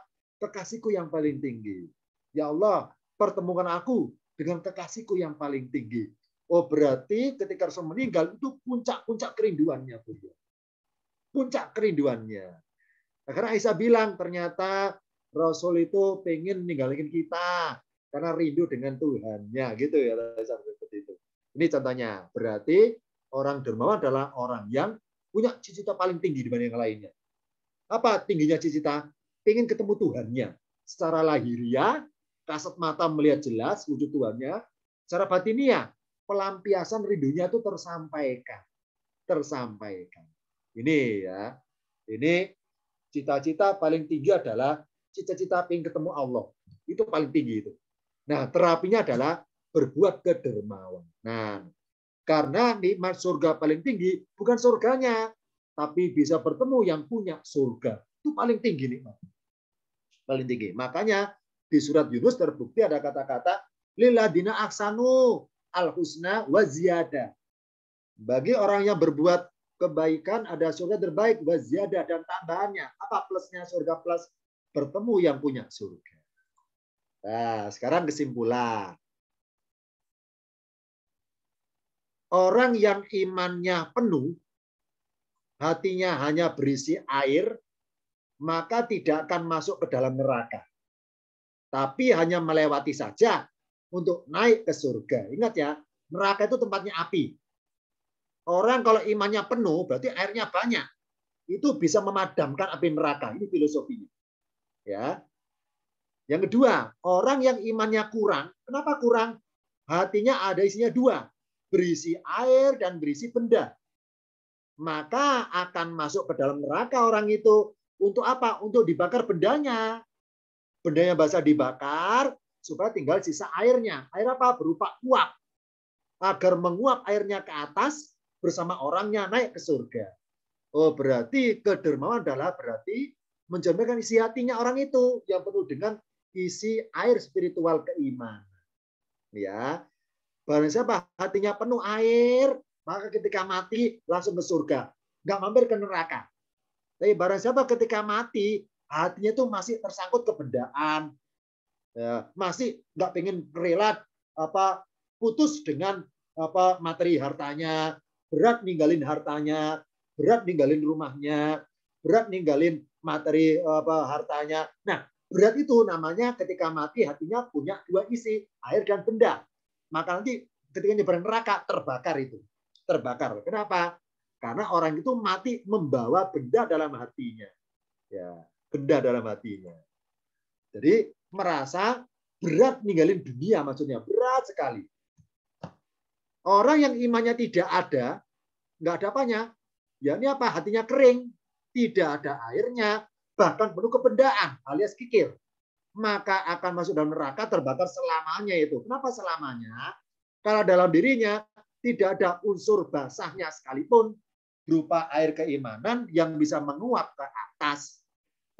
kekasihku yang paling tinggi. Ya Allah, pertemukan aku dengan kekasihku yang paling tinggi. Oh, berarti ketika Rasul meninggal itu puncak-puncak kerinduannya. Puncak kerinduannya. Nah, karena Aisyah bilang ternyata Rasul itu pengen ninggalin kita karena rindu dengan Tuhannya, gitu ya. Seperti itu. Ini contohnya. Berarti orang dermawan adalah orang yang punya cita-cita paling tinggi dibanding yang lainnya. Apa tingginya cita-cita? Pengen ketemu Tuhannya. Secara lahiriah, kasat mata melihat jelas wujud Tuhannya. Secara batiniah, pelampiasan rindunya itu tersampaikan. Tersampaikan. Ini ya. Ini cita-cita paling tinggi adalah cita-cita pengen ketemu Allah. Itu paling tinggi itu. Nah, terapinya adalah berbuat kedermawan. Nah, karena nikmat surga paling tinggi bukan surganya, tapi bisa bertemu yang punya surga. Itu paling tinggi nikmat. Paling tinggi. Makanya di surat Yunus terbukti ada kata-kata lilladina ahsanu al-husna wa ziyada. Bagi orang yang berbuat kebaikan ada surga terbaik wa ziyada dan tambahannya. Apa plusnya surga plus? Bertemu yang punya surga. Nah, sekarang kesimpulan. Orang yang imannya penuh, hatinya hanya berisi air, maka tidak akan masuk ke dalam neraka. Tapi hanya melewati saja untuk naik ke surga. Ingat ya, neraka itu tempatnya api. Orang kalau imannya penuh, berarti airnya banyak. Itu bisa memadamkan api neraka. Ini filosofinya. Ya. Yang kedua, orang yang imannya kurang. Kenapa kurang? Hatinya ada isinya dua. berisi air dan berisi benda. Maka akan masuk ke dalam neraka orang itu. Untuk apa? Untuk dibakar bendanya. Bendanya basah dibakar, supaya tinggal sisa airnya. Air apa? Berupa uap. Agar menguap airnya ke atas, bersama orangnya naik ke surga. Oh, berarti kedermawan adalah berarti mencerminkan isi hatinya orang itu yang penuh dengan isi air spiritual keimanan. Ya, barang siapa hatinya penuh air, maka ketika mati langsung ke surga, nggak mampir ke neraka. Tapi barang siapa ketika mati hatinya itu masih tersangkut kebendaan, ya, masih nggak pengen rela putus dengan materi hartanya, berat ninggalin hartanya, berat ninggalin rumahnya, berat ninggalin materi hartanya. Nah, berat itu namanya ketika mati hatinya punya dua isi, air dan benda. Maka nanti ketika nyebrang neraka terbakar itu. Terbakar. Kenapa? Karena orang itu mati membawa benda dalam hatinya. Ya, benda dalam hatinya. Jadi merasa berat ninggalin dunia, maksudnya berat sekali. Orang yang imannya tidak ada, nggak ada apanya, ya ini apa? Hatinya kering, tidak ada airnya, bahkan penuh kebendaan alias kikir. Maka akan masuk dalam neraka terbakar selamanya itu. Kenapa selamanya? Karena dalam dirinya tidak ada unsur basahnya sekalipun berupa air keimanan yang bisa menguap ke atas.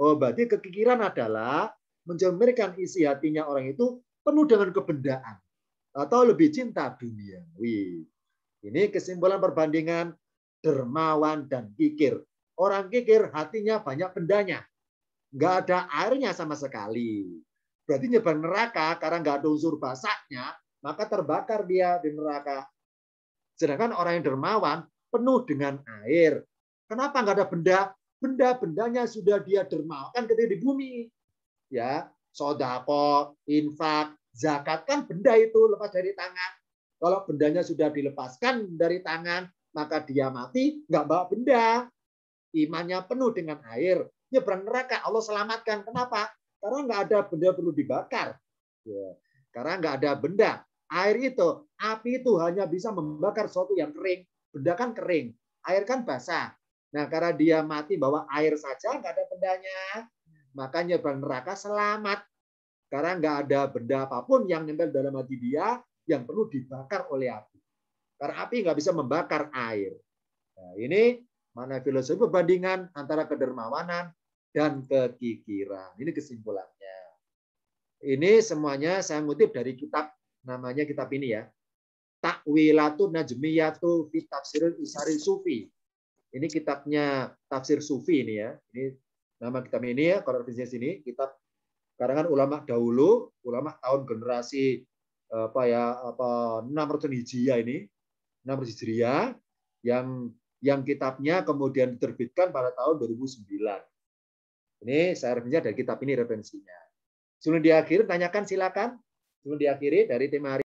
Oh, berarti kekikiran adalah mencerminkan isi hatinya orang itu penuh dengan kebendaan atau lebih cinta dunia. Wih. Ini kesimpulan perbandingan dermawan dan kikir. Orang kikir hatinya banyak bendanya. Nggak ada airnya sama sekali. Berarti nyebar neraka karena nggak ada unsur basahnya, maka terbakar dia di neraka. Sedangkan orang yang dermawan penuh dengan air. Kenapa nggak ada benda? Benda-bendanya sudah dia dermawan ketika di bumi. Ya, sodako, infak, zakat kan benda itu lepas dari tangan. Kalau bendanya sudah dilepaskan dari tangan, maka dia mati nggak bawa benda. Imannya penuh dengan air. Nyebrang neraka, Allah selamatkan. Kenapa? Karena nggak ada benda perlu dibakar. Ya. Karena nggak ada benda. Air itu, api itu hanya bisa membakar sesuatu yang kering. Benda kan kering, air kan basah. Nah, karena dia mati bawa air saja, nggak ada bendanya. Makanya nyebrang neraka selamat. Karena nggak ada benda apapun yang nempel dalam hati dia yang perlu dibakar oleh api. Karena api nggak bisa membakar air. Nah, ini mana filosofi perbandingan antara kedermawanan dan kekikiran. Ini kesimpulannya. Ini semuanya saya ngutip dari kitab, namanya kitab ini ya. Takwilatun Najmiyatu fi Tafsirul Isari Sufi. Ini kitabnya tafsir Sufi ini ya. Ini nama kitab ini ya, kalau bisnis ini kitab karangan ulama dahulu, ulama tahun generasi 600 Hijriah ini, 600 Hijriah yang kitabnya kemudian diterbitkan pada tahun 2009. Ini saya referensinya dari kitab ini referensinya. Sebelum diakhiri tanyakan silakan. Sebelum diakhiri dari tema hari